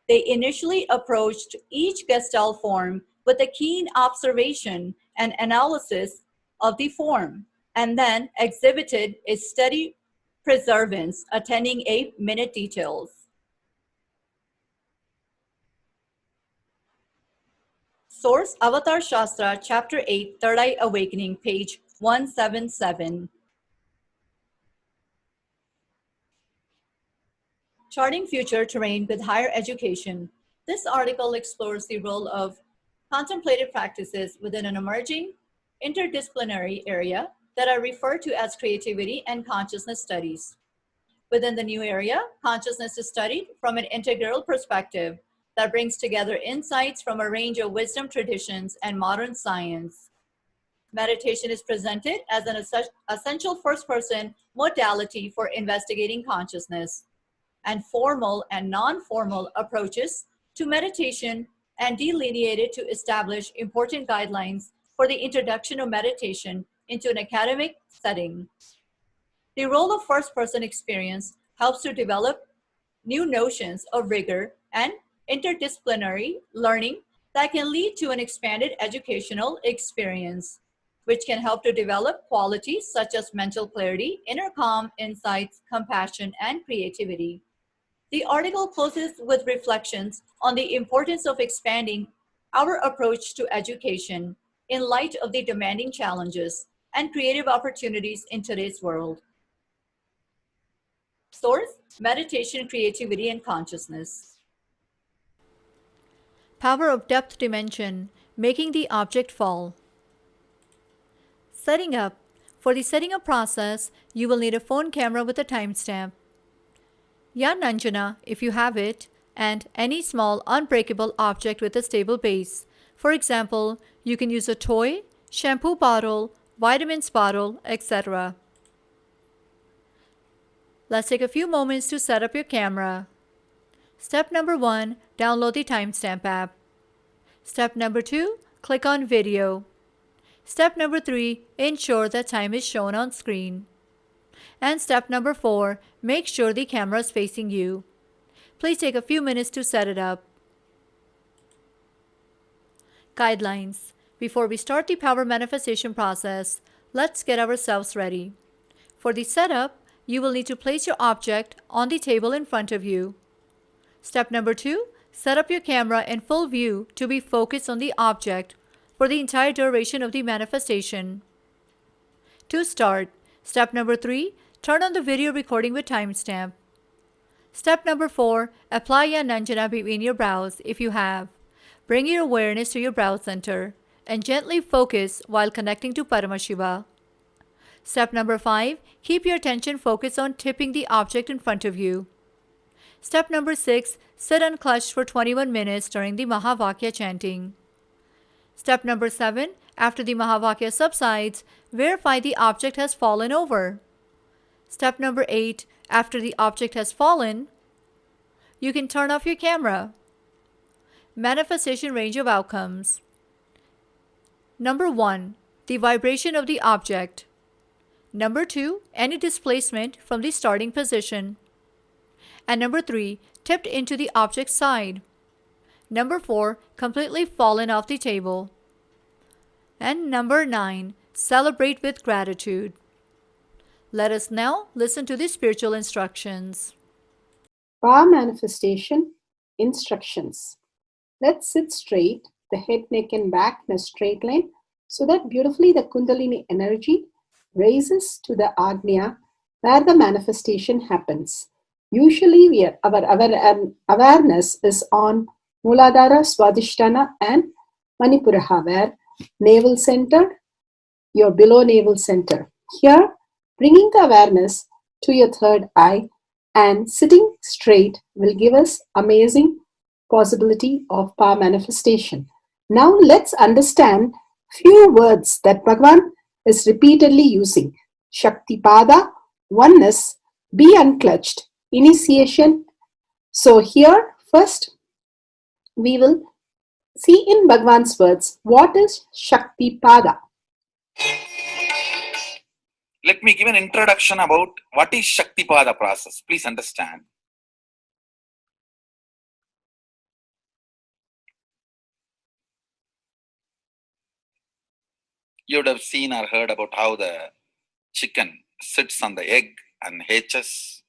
they initially approached each Gestalt form with a keen observation and analysis of the form, and then exhibited a steady perseverance, attending 8-minute details. Source: Avatar Shastra, Chapter 8, Third Eye Awakening, page 177. Charting Future Terrain with Higher Education. This article explores the role of contemplative practices within an emerging interdisciplinary area that are referred to as creativity and consciousness studies. Within the new area, consciousness is studied from an integral perspective that brings together insights from a range of wisdom traditions and modern science. Meditation is presented as an essential first-person modality for investigating consciousness, and formal and non-formal approaches to meditation and delineated to establish important guidelines for the introduction of meditation into an academic setting. The role of first-person experience helps to develop new notions of rigor and interdisciplinary learning that can lead to an expanded educational experience, which can help to develop qualities such as mental clarity, inner calm, insights, compassion, and creativity. The article closes with reflections on the importance of expanding our approach to education in light of the demanding challenges and creative opportunities in today's world. Source: Meditation, Creativity, and Consciousness. Power of depth dimension, making the object fall. Setting up. For the setting up process, you will need a phone camera with a timestamp. Nanjana, if you have it, and any small unbreakable object with a stable base. For example, you can use a toy, shampoo bottle, vitamins bottle, etc. Let's take a few moments to set up your camera. Step number 1, download the timestamp app. Step number 2, click on video. Step number 3, ensure that time is shown on screen. And step number 4, make sure the camera is facing you. Please take a few minutes to set it up. Guidelines. Before we start the power manifestation process, let's get ourselves ready. For the setup, you will need to place your object on the table in front of you. Step number 2, set up your camera in full view to be focused on the object for the entire duration of the manifestation. To start, step number 3, turn on the video recording with timestamp. Step number 4, apply Nanjana between your brows if you have. Bring your awareness to your brow center and gently focus while connecting to Paramashiva. Step number 5, keep your attention focused on tipping the object in front of you. Step number 6, sit unclutched for 21 minutes during the Mahavakya chanting. Step number 7, after the Mahavakya subsides, verify the object has fallen over. Step number 8, after the object has fallen, you can turn off your camera. Manifestation range of outcomes. Number 1, the vibration of the object. Number 2, any displacement from the starting position. And number 3, tipped into the object's side. Number 4, completely fallen off the table. And number 9, celebrate with gratitude. Let us now listen to the spiritual instructions. Power manifestation instructions. Let's sit straight, the head, neck and back in a straight line so that beautifully the Kundalini energy raises to the Agnya where the manifestation happens. Usually our awareness is on Muladhara, Swadhisthana and Manipuraha, where navel center, your below navel center. Here, bringing the awareness to your third eye and sitting straight will give us amazing possibility of power manifestation. Now let's understand few words that Bhagavan is repeatedly using. Shakti Pada, oneness, be unclutched, initiation. So here first we will see in Bhagavan's words what is Shakti Pada. Let me give an introduction about what is Shaktipada process. Please understand. You would have seen or heard about how the chicken sits on the egg and hatches.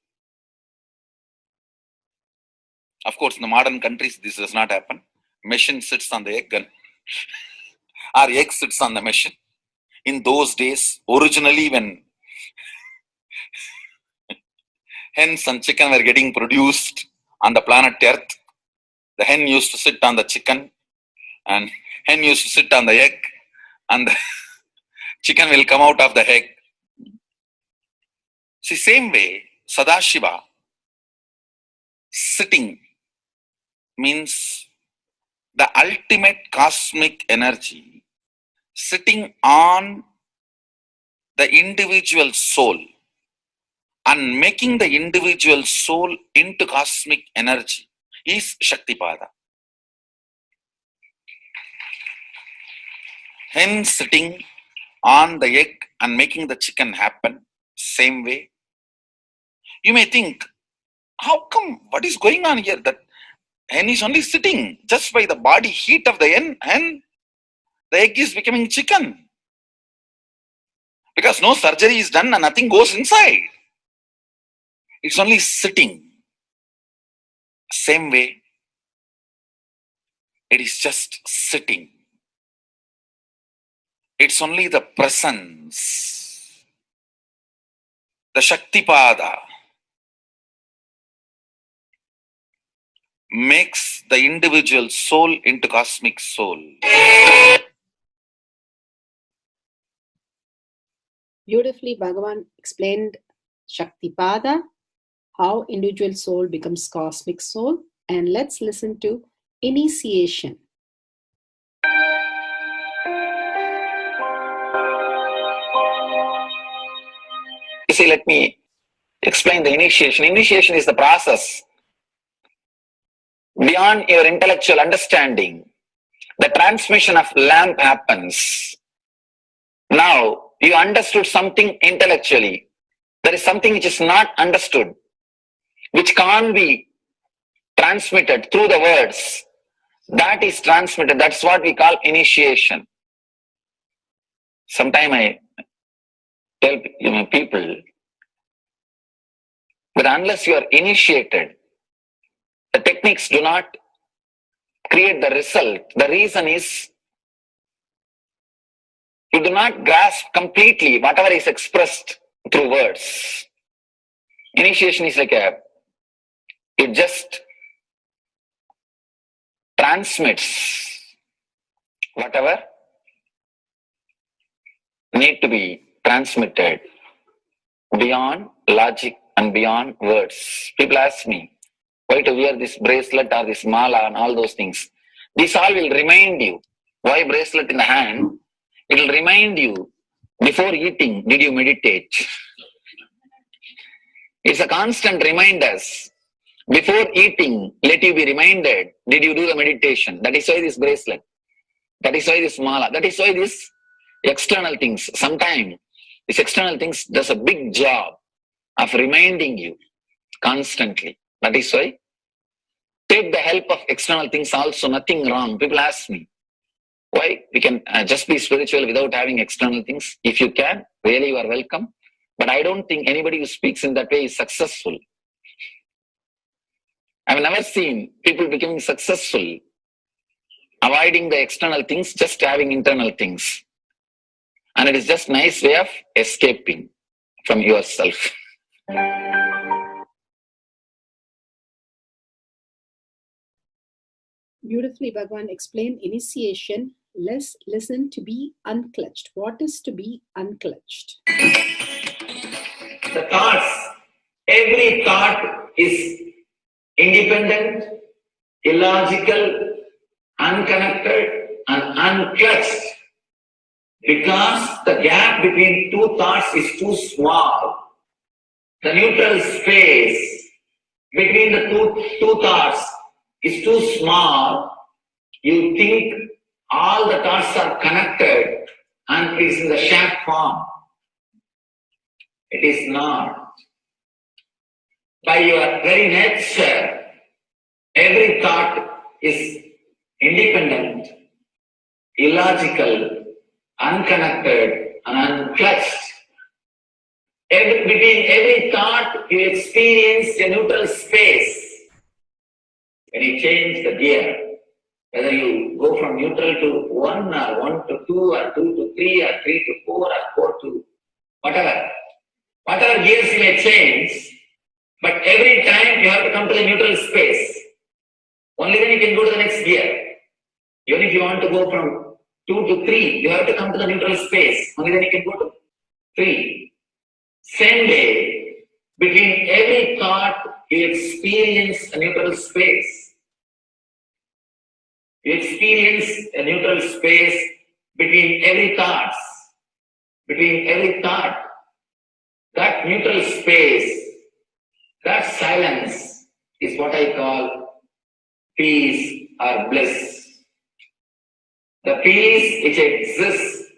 Of course, in the modern countries, this does not happen. Machine sits on the egg and our egg sits on the machine. In those days, originally when hens and chicken were getting produced on the planet Earth, the hen used to sit on the chicken and hen used to sit on the egg and the chicken will come out of the egg. See, same way, Sadashiva, sitting means the ultimate cosmic energy sitting on the individual soul and making the individual soul into cosmic energy is Shaktipada. Hen sitting on the egg and making the chicken happen, same way. You may think, how come, what is going on here? That hen is only sitting just by the body heat of the hen, the egg is becoming chicken. Because no surgery is done and nothing goes inside. It's only sitting. Same way, it is just sitting. It's only the presence, the Shaktipada makes the individual soul into cosmic soul. Beautifully, Bhagavan explained Shaktipada, how individual soul becomes cosmic soul. And let's listen to initiation. You see, let me explain the initiation. Initiation is the process beyond your intellectual understanding. The transmission of lamp happens. Now, you understood something intellectually. There is something which is not understood, which can't be transmitted through the words. That is transmitted. That's what we call initiation. Sometimes I tell people that unless you are initiated, the techniques do not create the result. The reason is you do not grasp completely whatever is expressed through words. Initiation is like it just transmits whatever need to be transmitted beyond logic and beyond words. People ask me why to wear this bracelet or this mala and all those things. This all will remind you. Why bracelet in the hand? It will remind you before eating, did you meditate? It's a constant reminders. Before eating, let you be reminded, did you do the meditation? That is why this bracelet. That is why this mala. That is why this external things. Sometimes this external things does a big job of reminding you constantly. That is why take the help of external things also, nothing wrong. People ask me, why we can just be spiritual without having external things? If you can, really you are welcome. But I don't think anybody who speaks in that way is successful. I've never seen people becoming successful, avoiding the external things, just having internal things. And it is just a nice way of escaping from yourself. Beautifully, Bhagavan explained initiation. Let's listen to be unclutched. What is to be unclutched? The thoughts, every thought is independent, illogical, unconnected, and unclutched. Because the gap between two thoughts is too small. The neutral space between the two thoughts is too small. You think all the thoughts are connected and it is in the shared form. It is not. By your very nature, every thought is independent, illogical, unconnected, and unclutched. Between every thought, you experience a neutral space. When you change the gear, whether you go from neutral to 1 or 1 to 2 or 2 to 3 or 3 to 4 or 4 to whatever gears you may change, but every time you have to come to the neutral space. Only then you can go to the next gear. Even if you want to go from 2 to 3, you have to come to the neutral space. Only then you can go to 3. Same way, between every thought, you experience a neutral space. You experience a neutral space between every thought. Between every thought. That neutral space, that silence is what I call peace or bliss. The peace which exists,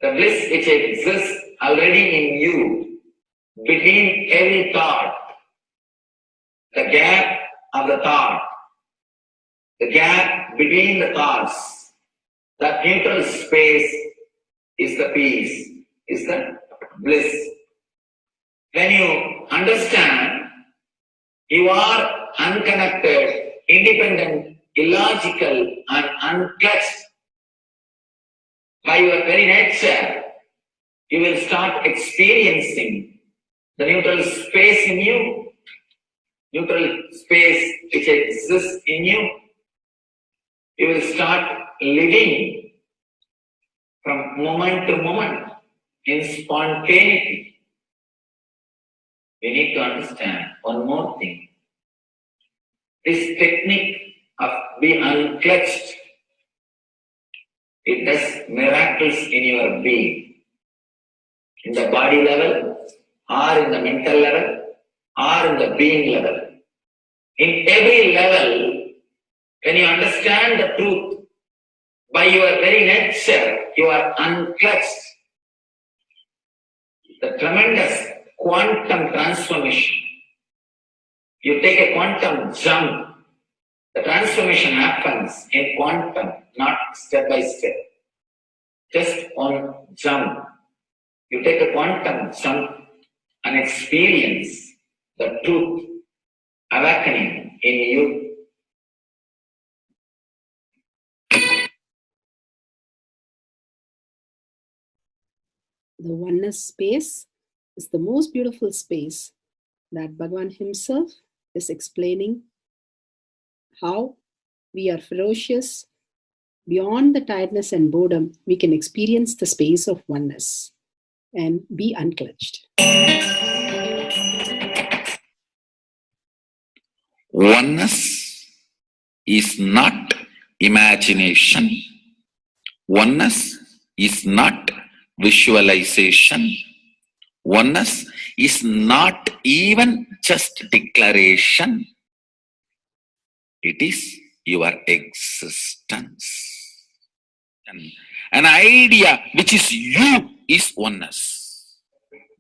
the bliss which exists already in you, between every thought, the gap of the thought, the gap between the thoughts, that neutral space is the peace, is the bliss. When you understand you are unconnected, independent, illogical, and unclutched by your very nature, you will start experiencing the neutral space in you, neutral space which exists in you. You will start living from moment to moment, in spontaneity. We need to understand one more thing. This technique of be unclutched, it does miracles in your being, in the body level, or in the mental level, or in the being level. In every level, when you understand the truth, by your very nature, you are unclutched. The tremendous quantum transformation. You take a quantum jump, the transformation happens in quantum, not step by step. Just one jump. You take a quantum jump and experience the truth awakening in you. The oneness space is the most beautiful space that Bhagavan himself is explaining how we are ferocious. Beyond the tiredness and boredom, we can experience the space of oneness and be unclutched. Oneness is not imagination. Oneness is not visualization. Oneness is not even just declaration. It is your existence. An idea which is you is oneness.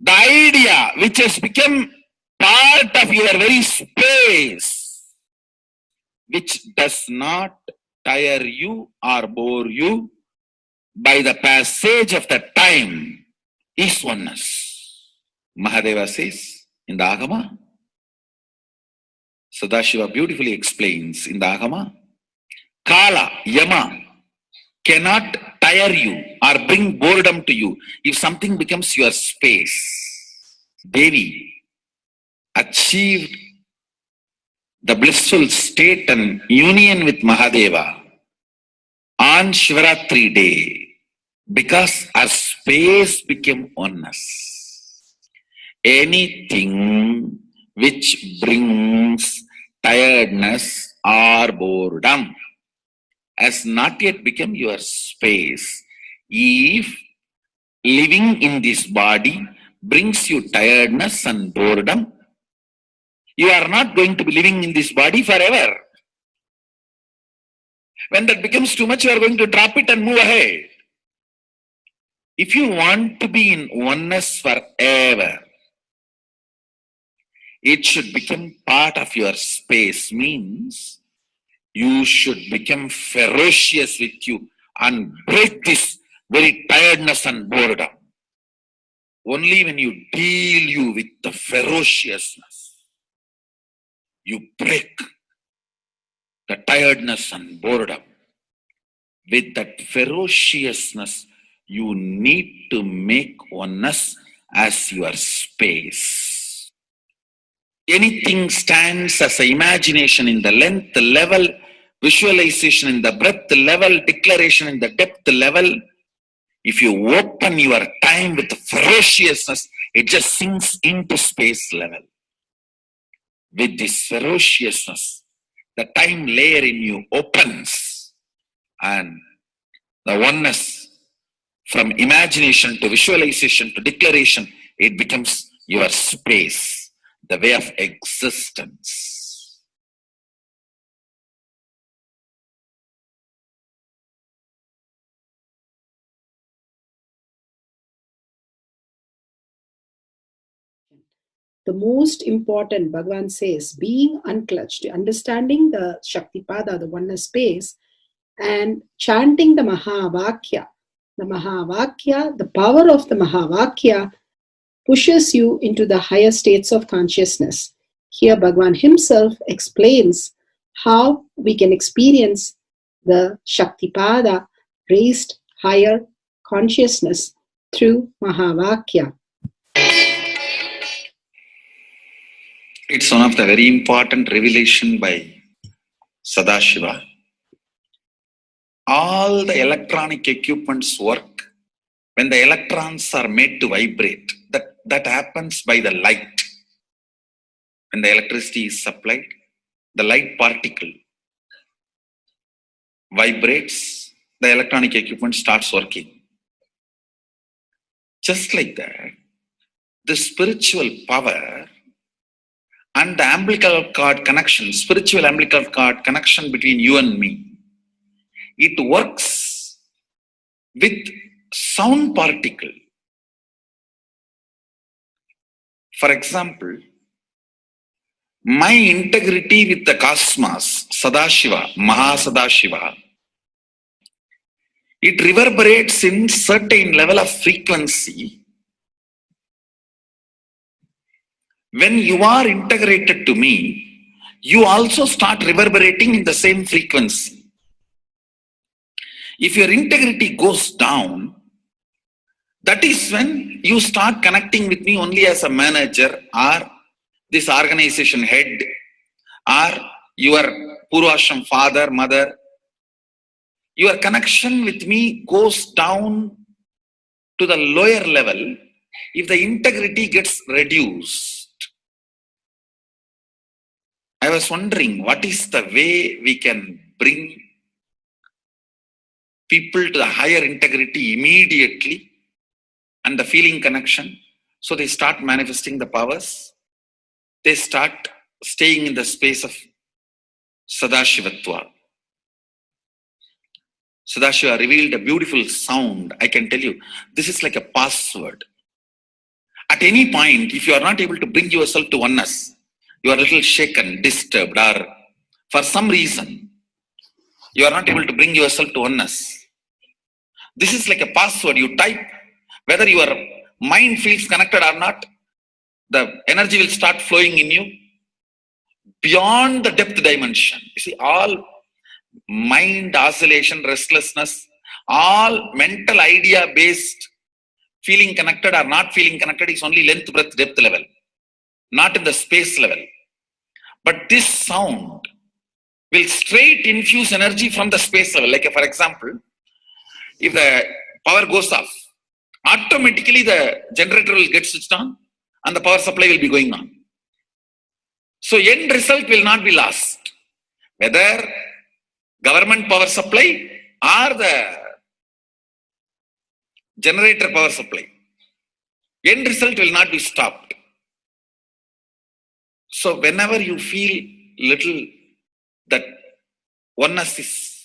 The idea which has become part of your very space, which does not tire you or bore you by the passage of the time, is oneness. Mahadeva says in the Agama, Sadashiva beautifully explains in the Agama, Kala, Yama cannot tire you or bring boredom to you if something becomes your space. Devi achieved the blissful state and union with Mahadeva on Shivaratri day because our space became oneness. Anything which brings tiredness or boredom has not yet become your space. If living in this body brings you tiredness and boredom, you are not going to be living in this body forever. When that becomes too much, you are going to drop it and move ahead. If you want to be in oneness forever, it should become part of your space, means you should become ferocious with you and break this very tiredness and boredom. Only when you deal you with the ferociousness, you break the tiredness and boredom. With that ferociousness, you need to make oneness as your space. Anything stands as an imagination in the length level, visualization in the breadth level, declaration in the depth level. If you open your time with ferociousness, it just sinks into space level. With this ferociousness, the time layer in you opens, and the oneness from imagination to visualization to declaration, it becomes your space, the way of existence. The most important, Bhagavan says, being unclutched, understanding the Shaktipada, the oneness space, and chanting the Mahavakya. The Mahavakya, the power of the Mahavakya, pushes you into the higher states of consciousness. Here, Bhagavan himself explains how we can experience the Shaktipada, raised higher consciousness, through Mahavakya. It's one of the very important revelation by Sadashiva. All the electronic equipments work when the electrons are made to vibrate, that happens by the light. When the electricity is supplied, the light particle vibrates, the electronic equipment starts working. Just like that, the spiritual power and the umbilical cord connection, spiritual umbilical cord connection between you and me, it works with sound particle. For example, my integrity with the cosmos, Sadashiva, Mahasadashiva, it reverberates in certain level of frequency. When you are integrated to me, you also start reverberating in the same frequency. If your integrity goes down, that is when you start connecting with me only as a manager or this organization head or your Purvashram father, mother. Your connection with me goes down to the lower level if the integrity gets reduced. I was wondering, what is the way we can bring people to the higher integrity immediately and the feeling connection, so they start manifesting the powers, they start staying in the space of Sadashivatva. Sadashiva revealed a beautiful sound. I can tell you, this is like a password. At any point, if you are not able to bring yourself to oneness, you are a little shaken, disturbed, or for some reason, you are not able to bring yourself to oneness. This is like a password. You type, whether your mind feels connected or not, the energy will start flowing in you beyond the depth dimension. You see, all mind oscillation, restlessness, all mental idea based feeling connected or not feeling connected is only length, breadth, depth level, not in the space level. But this sound will straight infuse energy from the space level. Like for example, if the power goes off, automatically the generator will get switched on and the power supply will be going on. So end result will not be lost. Whether government power supply or the generator power supply, end result will not be stopped. So whenever you feel little that oneness is,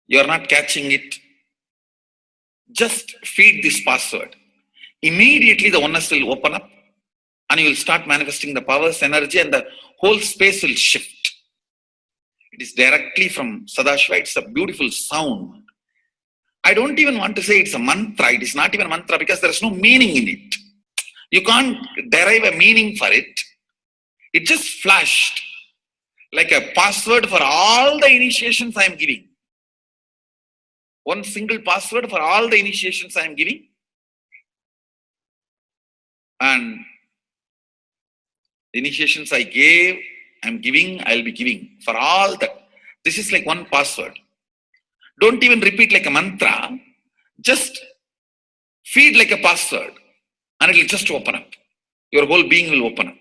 you are not catching it, just feed this password. Immediately the oneness will open up and you will start manifesting the powers, energy, and the whole space will shift. It is directly from Sadashiva. It's a beautiful sound. I don't even want to say it's a mantra. It is not even a mantra because there is no meaning in it. You can't derive a meaning for it. It just flashed like a password for all the initiations I am giving. One single password for all the initiations I am giving. And the initiations I gave, I am giving, I will be giving for all that. This is like one password. Don't even repeat like a mantra. Just feed like a password and it will just open up. Your whole being will open up.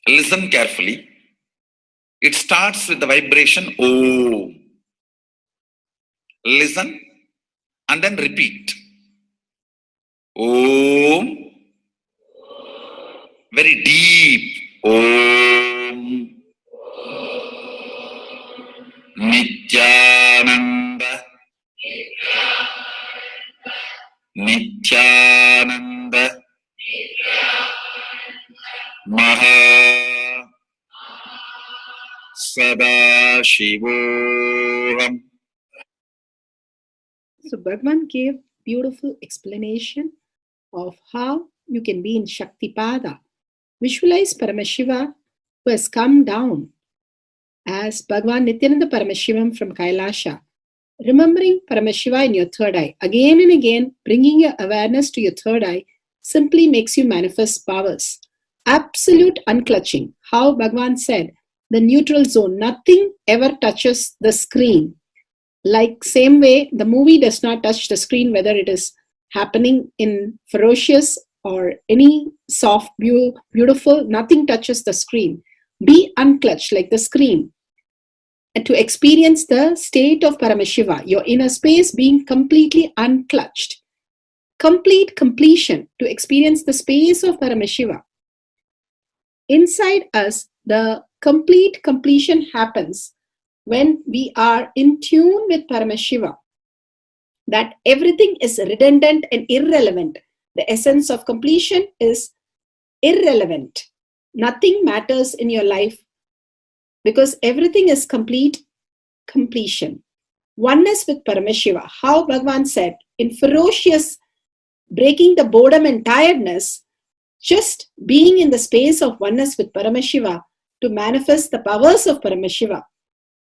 Listen carefully. It starts with the vibration Om. Listen and then repeat. Om. Very deep. Om. Nityananda. Nityananda. Maha Sadashivoham. So Bhagavan gave beautiful explanation of how you can be in Shaktipada. Visualize Paramashiva who has come down as Bhagavan Nityananda Paramashivam from Kailasha. Remembering Paramashiva in your third eye, again and again, bringing your awareness to your third eye simply makes you manifest powers. Absolute unclutching. How Bhagavan said, the neutral zone, nothing ever touches the screen. Like same way, the movie does not touch the screen, whether it is happening in ferocious or any soft, beautiful, nothing touches the screen. Be unclutched like the screen. And to experience the state of Paramashiva, your inner space being completely unclutched. Complete completion, to experience the space of Paramashiva. Inside us, the complete completion happens when we are in tune with Paramashiva, that everything is redundant and irrelevant. The essence of completion is irrelevant. Nothing matters in your life because everything is complete completion. Oneness with Paramashiva. How Bhagavan said, in ferocious breaking the boredom and tiredness, just being in the space of oneness with Paramashiva to manifest the powers of Paramashiva.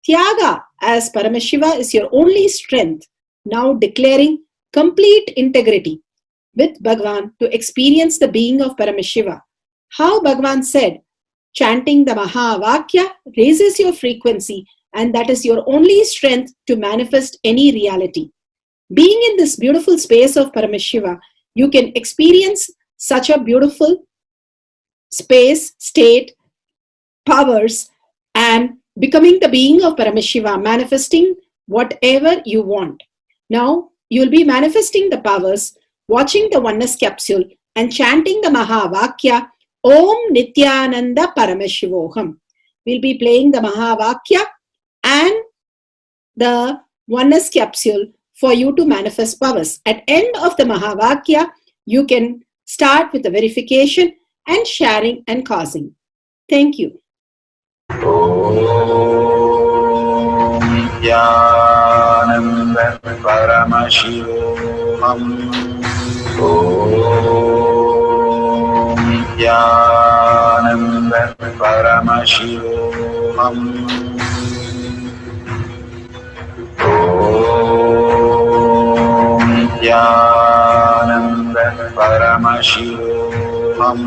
Tyaga as Paramashiva is your only strength, now declaring complete integrity with Bhagavan to experience the being of Paramashiva. How Bhagavan said, chanting the Mahavakya raises your frequency, and that is your only strength to manifest any reality. Being in this beautiful space of Paramashiva, you can experience such a beautiful space, state, powers, and becoming the being of Paramashiva, manifesting whatever you want. Now, you will be manifesting the powers, watching the oneness capsule, and chanting the Mahavakya, Om Nityananda Paramashivoham. We'll be playing the Mahavakya and the oneness capsule for you to manifest powers. At end of the Mahavakya, you can start with the verification and sharing and causing. Thank you. Nityananda Paramashivoham. Om Nityananda Paramashivoham. Om Nityananda Paramashivoham.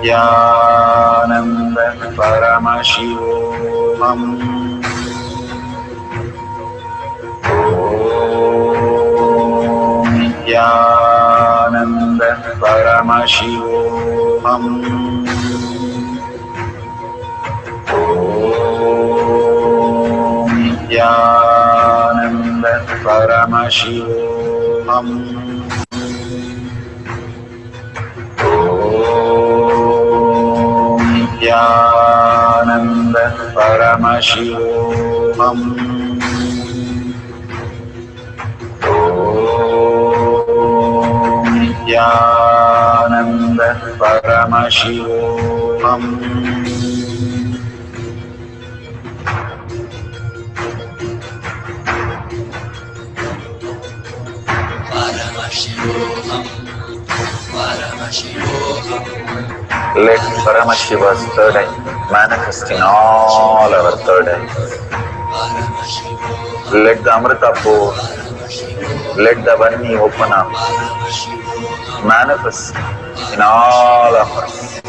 Nityananda Paramashivoham. Om Nityananda Paramashivoham. Om Nityananda Paramashivoham. Jnana Paramashivam. Om Jnana Paramashivam. Let Paramashiva's third eye manifest in all our third eyes. Let the Amrita pour, let the Varni open up, manifest in all of us.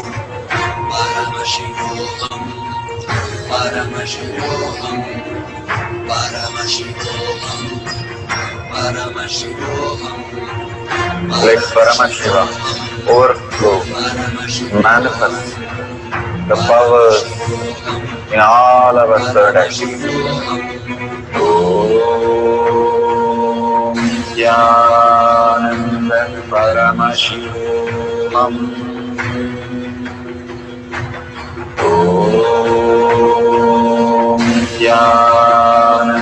Let Paramashiva overflow, manifest the powers in all our third eyes. Om Jnana Paramashivam. Om Jnana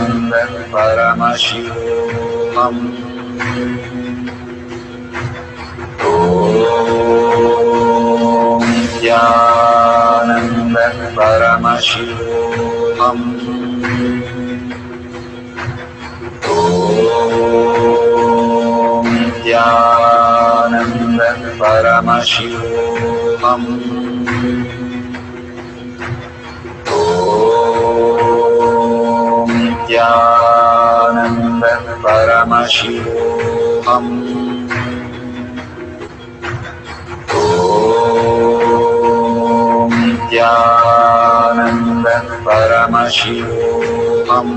Paramashivam. Om Jnana Paramashivam. Om Jnana Paramashivam. Om Jnana Paramashivam. Om Jnana Paramashivoham.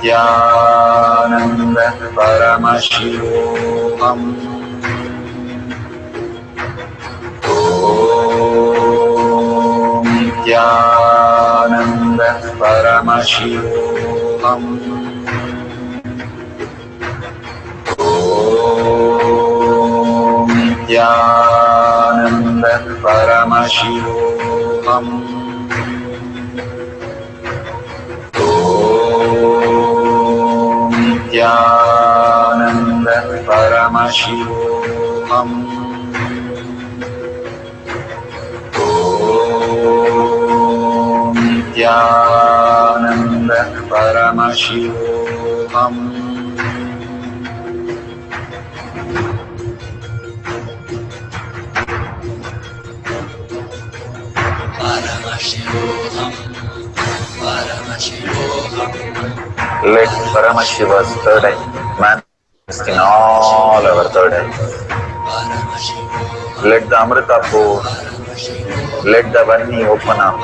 Nityananda Paramashivoham. Nityananda Paramashivoham. Nityananda Paramashivoham. Nityananda Paramashivoham. Nityananda Paramashivoham. Let Paramashiva's third eye manifest in all our third eyes. Let the Amrita pour, let the Vani open up,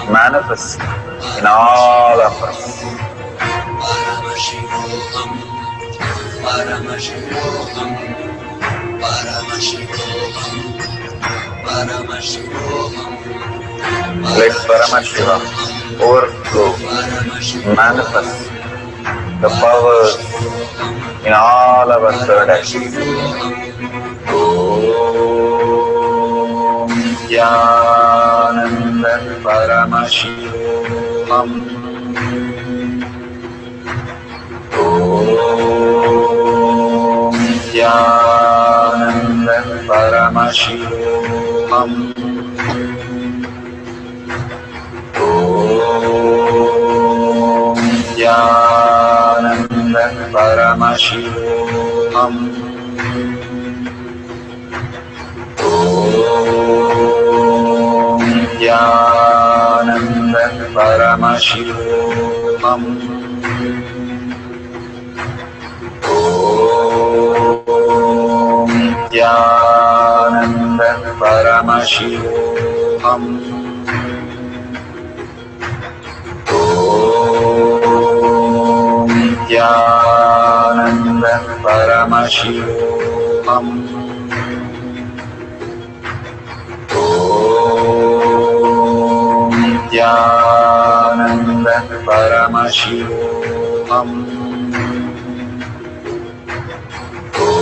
manifest in all of us. Let Paramashiva overflow, manifest the powers in all our third eyes. Om Nityananda Paramashivoham. Om Nityananda Paramashivoham. Om Nityananda Paramashivoham. Om Nityananda Paramashivoham. Om Nityananda Paramashivoham. Om Nityananda Paramashivoham. Om Nityananda Paramashivoham. Om Nityananda Paramashivoham. Om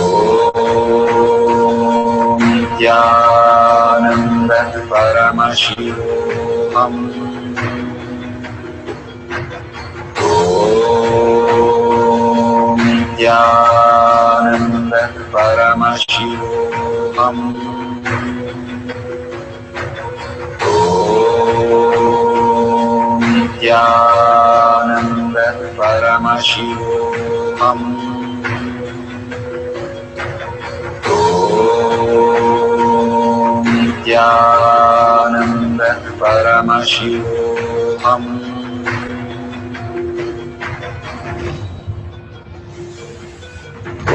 Nityananda Paramashivoham. Om Nityananda Paramashivoham. Om Nityananda Paramashivoham. Om Nityananda Paramashivoham. Om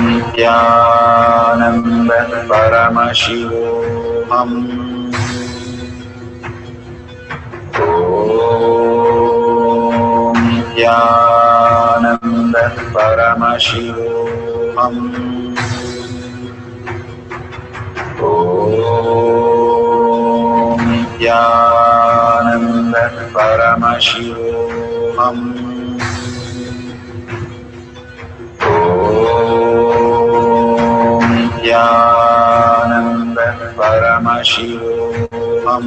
Nityananda Paramashivoham. Om Nityananda Paramashivoham. Om Nityananda Paramashivoham.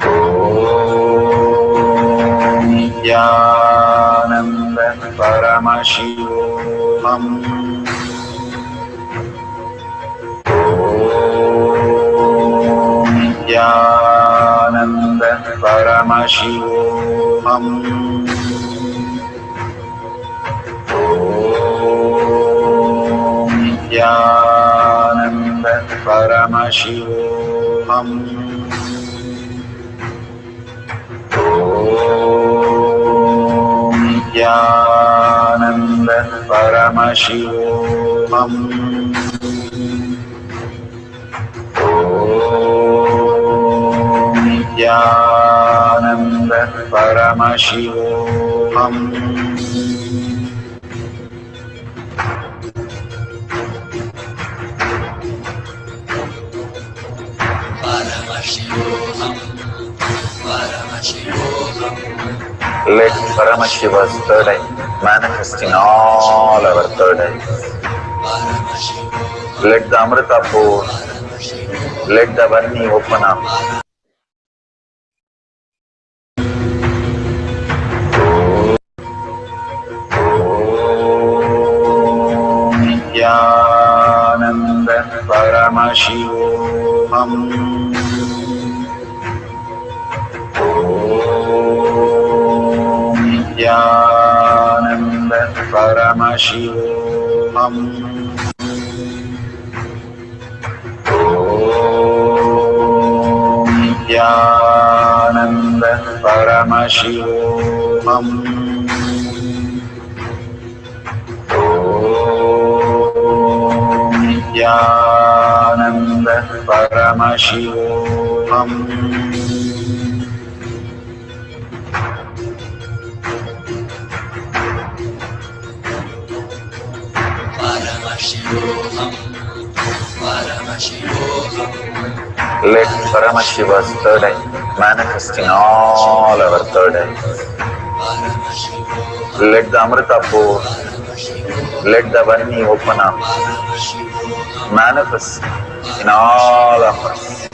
Om Nityananda Paramashivoham. Om Nityananda Paramashivoham. Om Nityananda Paramashivoham. Om Nityananda Paramashivoham. Nityananda Paramashivoham. Let Paramashiva's third eye manifest in all our third eyes. Let the Amrita pour, let the Varni open up. Nityananda Paramashivoham. Nityananda Paramashivoham. Nityananda Paramashivoham. Nityananda Paramashivoham. Let Paramashiva's third eye manifest in all our third eyes. Let the Amrita pour, let the Varni open up, manifest in all of us.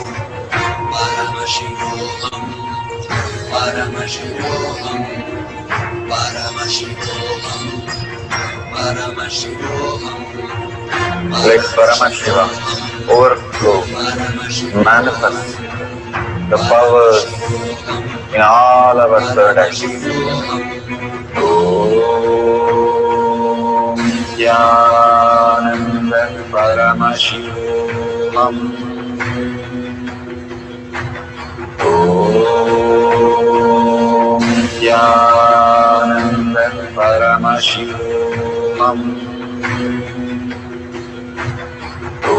Let Paramashiva overflow, manifest the powers in all our third eyes. Om Nityananda Paramashivoham. Om Nityananda Paramashivoham. Om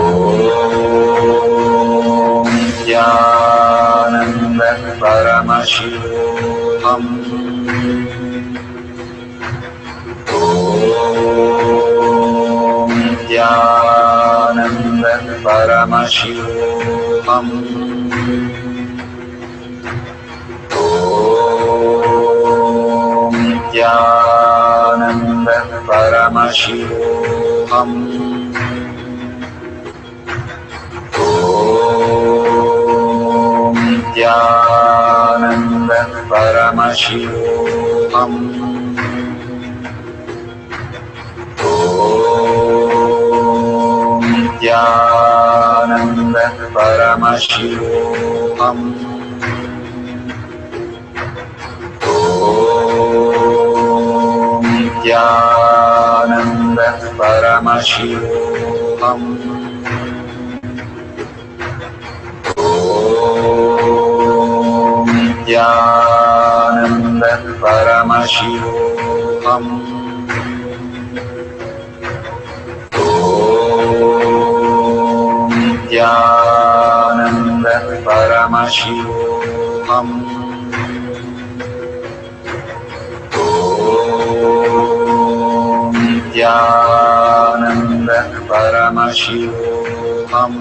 Nityananda Paramashivoham. Om Nityananda Paramashivoham. Om Nityananda Paramashivoham. Om Nityananda Paramashivoham. Om Nityananda Paramashivoham. Om Nityananda Paramashivoham. Om Nityananda Paramashivoham. Om Nityananda Paramashivoham. Om Nityananda Paramashivoham.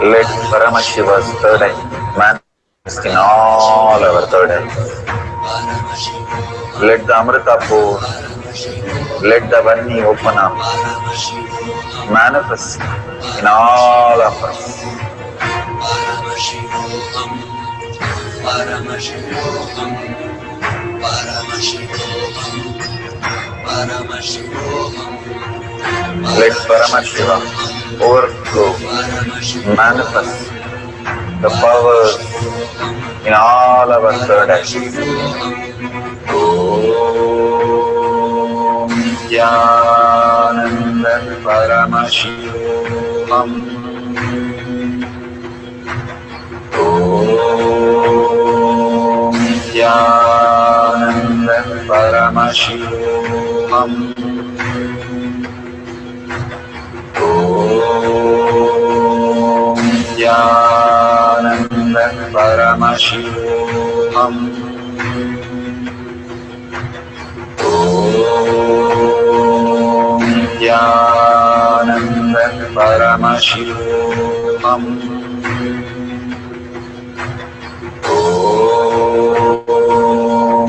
Let Paramashiva's third eye manifest in all our third eyes. Let the Amrita pour, let the Varni open up, manifest in all of us. Let Paramashiva overflow, manifest the powers in all our third eyes. Om Nityananda Paramashivam. Nityananda Paramashivam. Nityananda Paramashivam. Nityananda Paramashivam.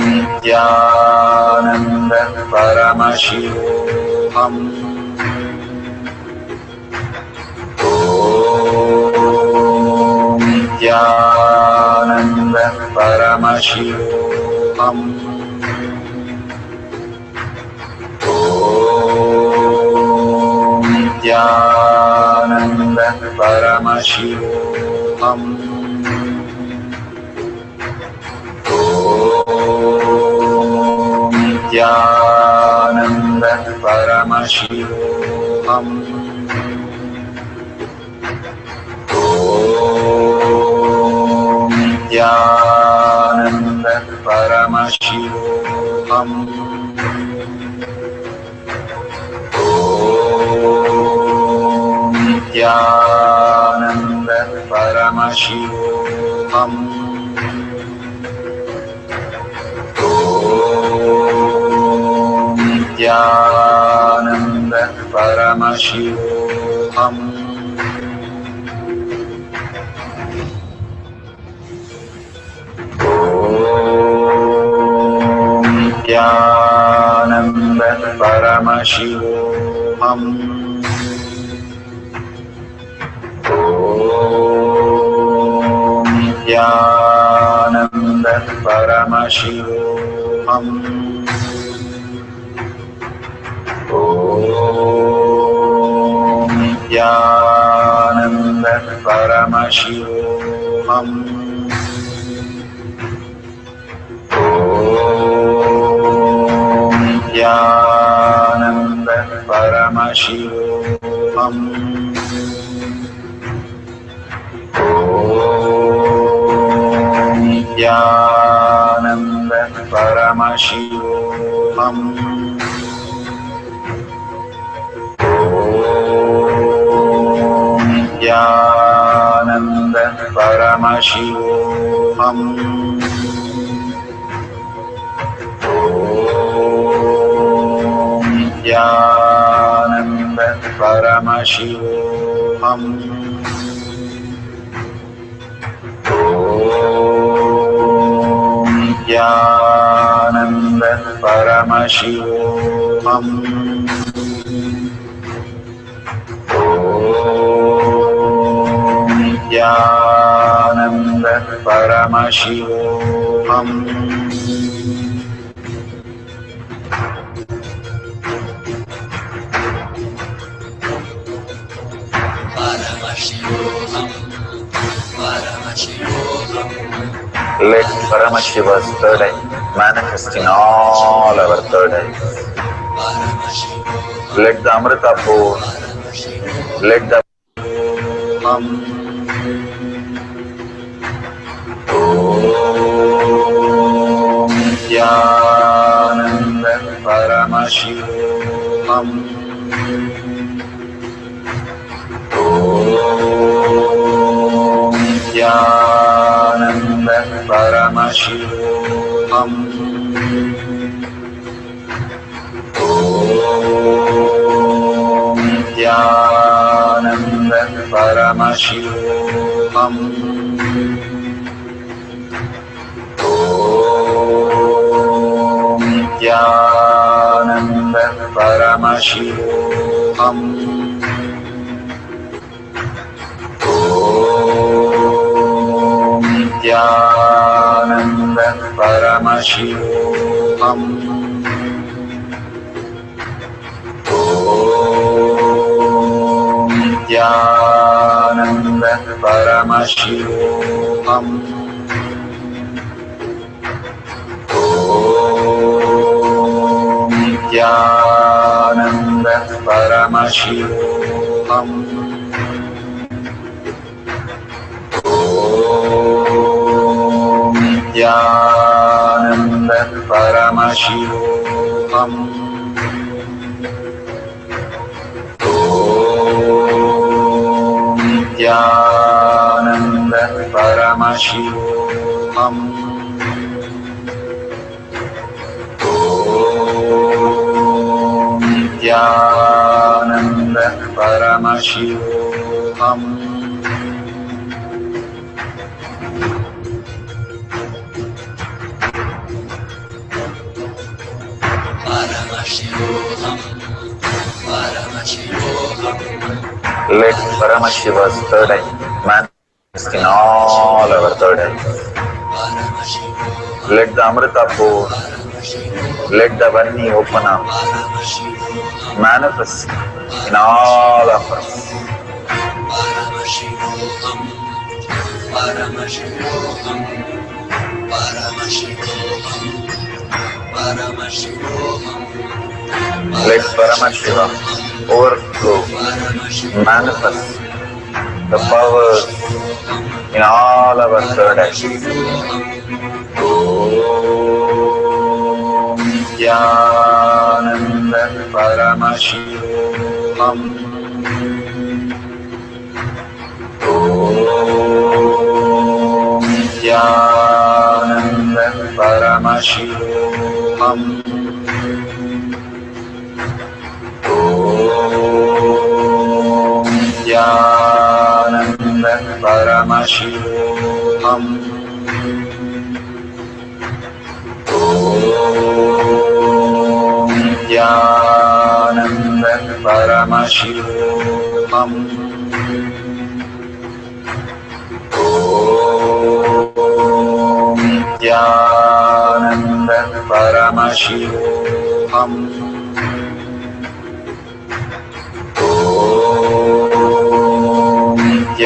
Nityananda Paramashivam. Nityananda Paramashivam. Nityananda Paramashivam. Nityananda Paramashivam. Nityananda Paramashivam. Nityananda Paramashivam. Nityananda Paramashivam. Nityananda Paramashivam. Nityananda Paramashivam. Nityananda Paramashivam. Nityananda Paramashivam. Nityananda Paramashivam. Nityananda Paramashivam. Nityananda Paramashivam. Nityananda Paramashivam. Nityananda Paramashivam. Let Paramashiva's third eye manifest in all our third eyes. Let the Amrita pour, let the Nityananda Paramashivam. Nityananda Paramashivam. Nityananda Paramashivam. Nityananda Paramashivam. Nityananda Paramashivam. Nityananda Paramashivam. Nityananda Paramashivoham. Om Nityananda Paramashivoham. Om Nityananda Paramashivoham. Om Nityananda Paramashivoham. Let Paramashiva's third eye manifest in all our third eyes. Let the Amrita pour, let the Vani open up, manifest in all of us. Let Paramashiva overflow, manifest the powers in all our third eyes. Om Nityananda Paramashivoham. Om Nityananda Paramashivoham. Om Nityananda Paramashivoham. Om Nityananda Paramashivoham. Om Nityananda Paramashivoham. Om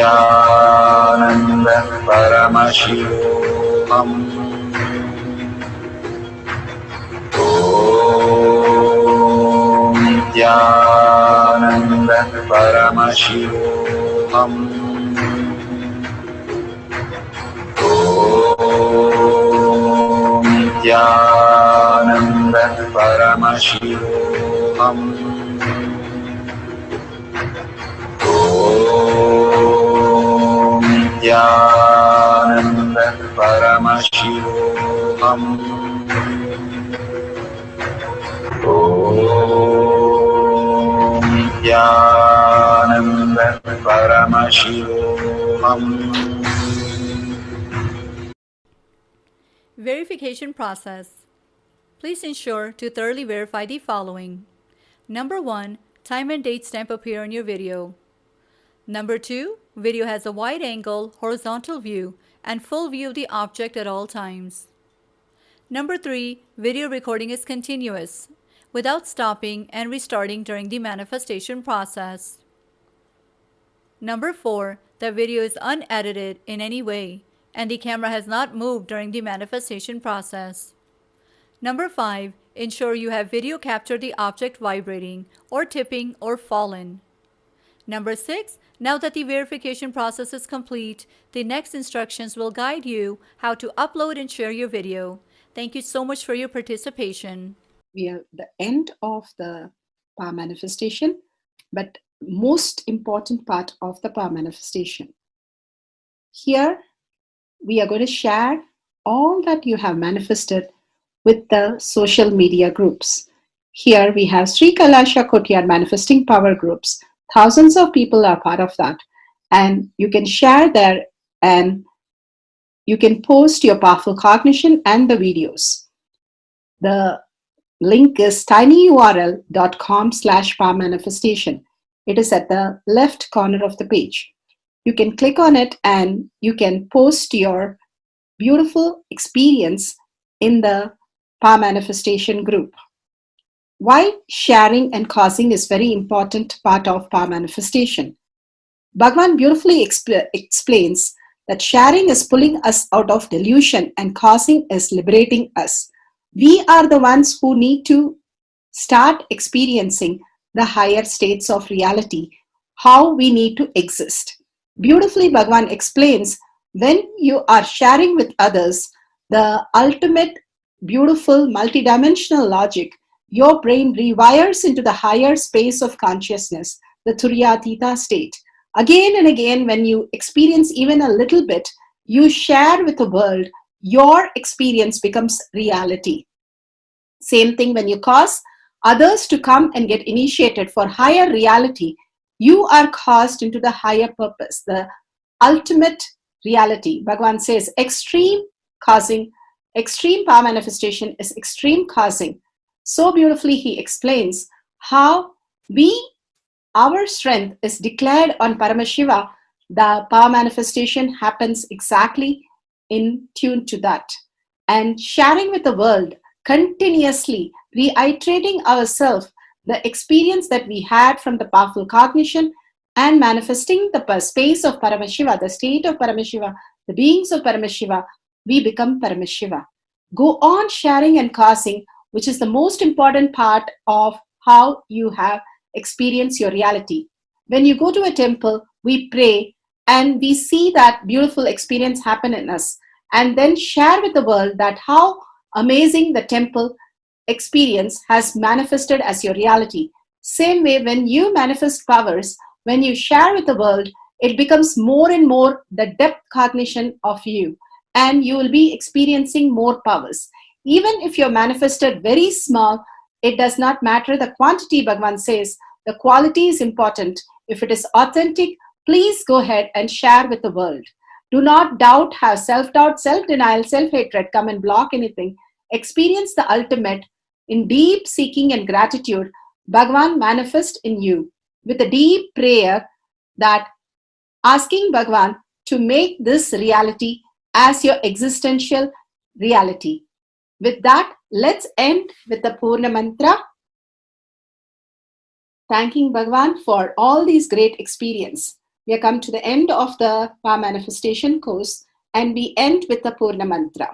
Nityananda Paramashivoham. Om Nityananda Paramashivoham. Om Nityananda Paramashivoham. Om Nityananda Paramashivoham. Om Nityananda Paramashivoham. Verification process. Please ensure to thoroughly verify the following. Number 1, time and date stamp appear on your video. Number 2, video has a wide angle, horizontal view, and full view of the object at all times. Number 3, video recording is continuous, without stopping and restarting during the manifestation process. Number 4, the video is unedited in any way, and the camera has not moved during the manifestation process. Number 5, ensure you have video captured the object vibrating or tipping or fallen. Number 6, now that the verification process is complete, the next instructions will guide you how to upload and share your video. Thank you so much for your participation. We are at the end of the power manifestation, but most important part of the power manifestation. Here, we are going to share all that you have manifested with the social media groups. Here we have Sri Kailasha Kotiyar Manifesting Power Groups. Thousands of people are part of that. And you can share there and you can post your powerful cognition and the videos. The link is tinyurl.com/powermanifestation. It is at the left corner of the page. You can click on it and you can post your beautiful experience in the power manifestation group. Why sharing and causing is very important part of power manifestation. Bhagavan beautifully explains that sharing is pulling us out of delusion and causing is liberating us. We are the ones who need to start experiencing the higher states of reality, how we need to exist. Beautifully, Bhagavan explains when you are sharing with others the ultimate, beautiful, multidimensional logic, your brain rewires into the higher space of consciousness, the Turyatita state. Again and again, when you experience even a little bit, you share with the world, your experience becomes reality. Same thing when you cause others to come and get initiated for higher reality, you are caused into the higher purpose, the ultimate reality. Bhagavan says extreme causing, extreme power manifestation is extreme causing. So beautifully he explains how our strength is declared on Paramashiva. The power manifestation happens exactly in tune to that. And sharing with the world, continuously reiterating ourselves the experience that we had from the powerful cognition and manifesting the space of Paramashiva, the state of Paramashiva, the beings of Paramashiva, we become Paramashiva. Go on sharing and causing, which is the most important part of how you have experienced your reality. When you go to a temple, we pray and we see that beautiful experience happen in us, and then share with the world that how amazing the temple experience has manifested as your reality. Same way, when you manifest powers, when you share with the world, it becomes more and more the depth cognition of you, and you will be experiencing more powers. Even if you're manifested very small, it does not matter the quantity, Bhagavan says. The quality is important. If it is authentic, please go ahead and share with the world. Do not doubt, have self-doubt, self-denial, self-hatred come and block anything. Experience the ultimate in deep seeking and gratitude. Bhagavan manifest in you with a deep prayer, that asking Bhagavan to make this reality as your existential reality. With that, let's end with the Purna Mantra, thanking Bhagavan for all these great experience. We have come to the end of the Power Manifestation course, and we end with the Purna Mantra.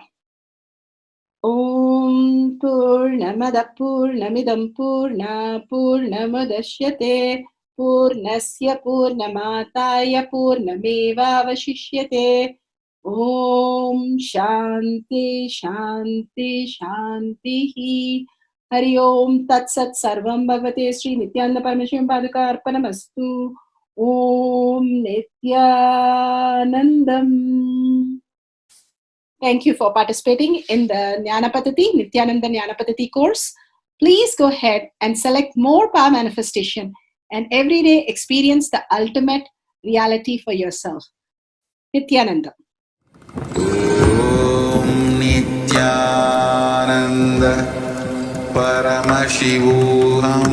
Om Purnamada Purnamidam Purna Purnamadashyate Purnasya Purnamataya Purnameva Vashishyate. Om Shanti Shanti Shanti. Hari Om Tat Sat Sarvam Bhagavate Sri Nityananda Parameshwaram Padaka Arpanamastu. Om Nityanandam. Thank you for participating in the Jnana Paddhati, Nityananda Jnana Paddhati course. Please go ahead and select more power manifestation and every day experience the ultimate reality for yourself. Nityananda. Om Nityananda Paramashivoham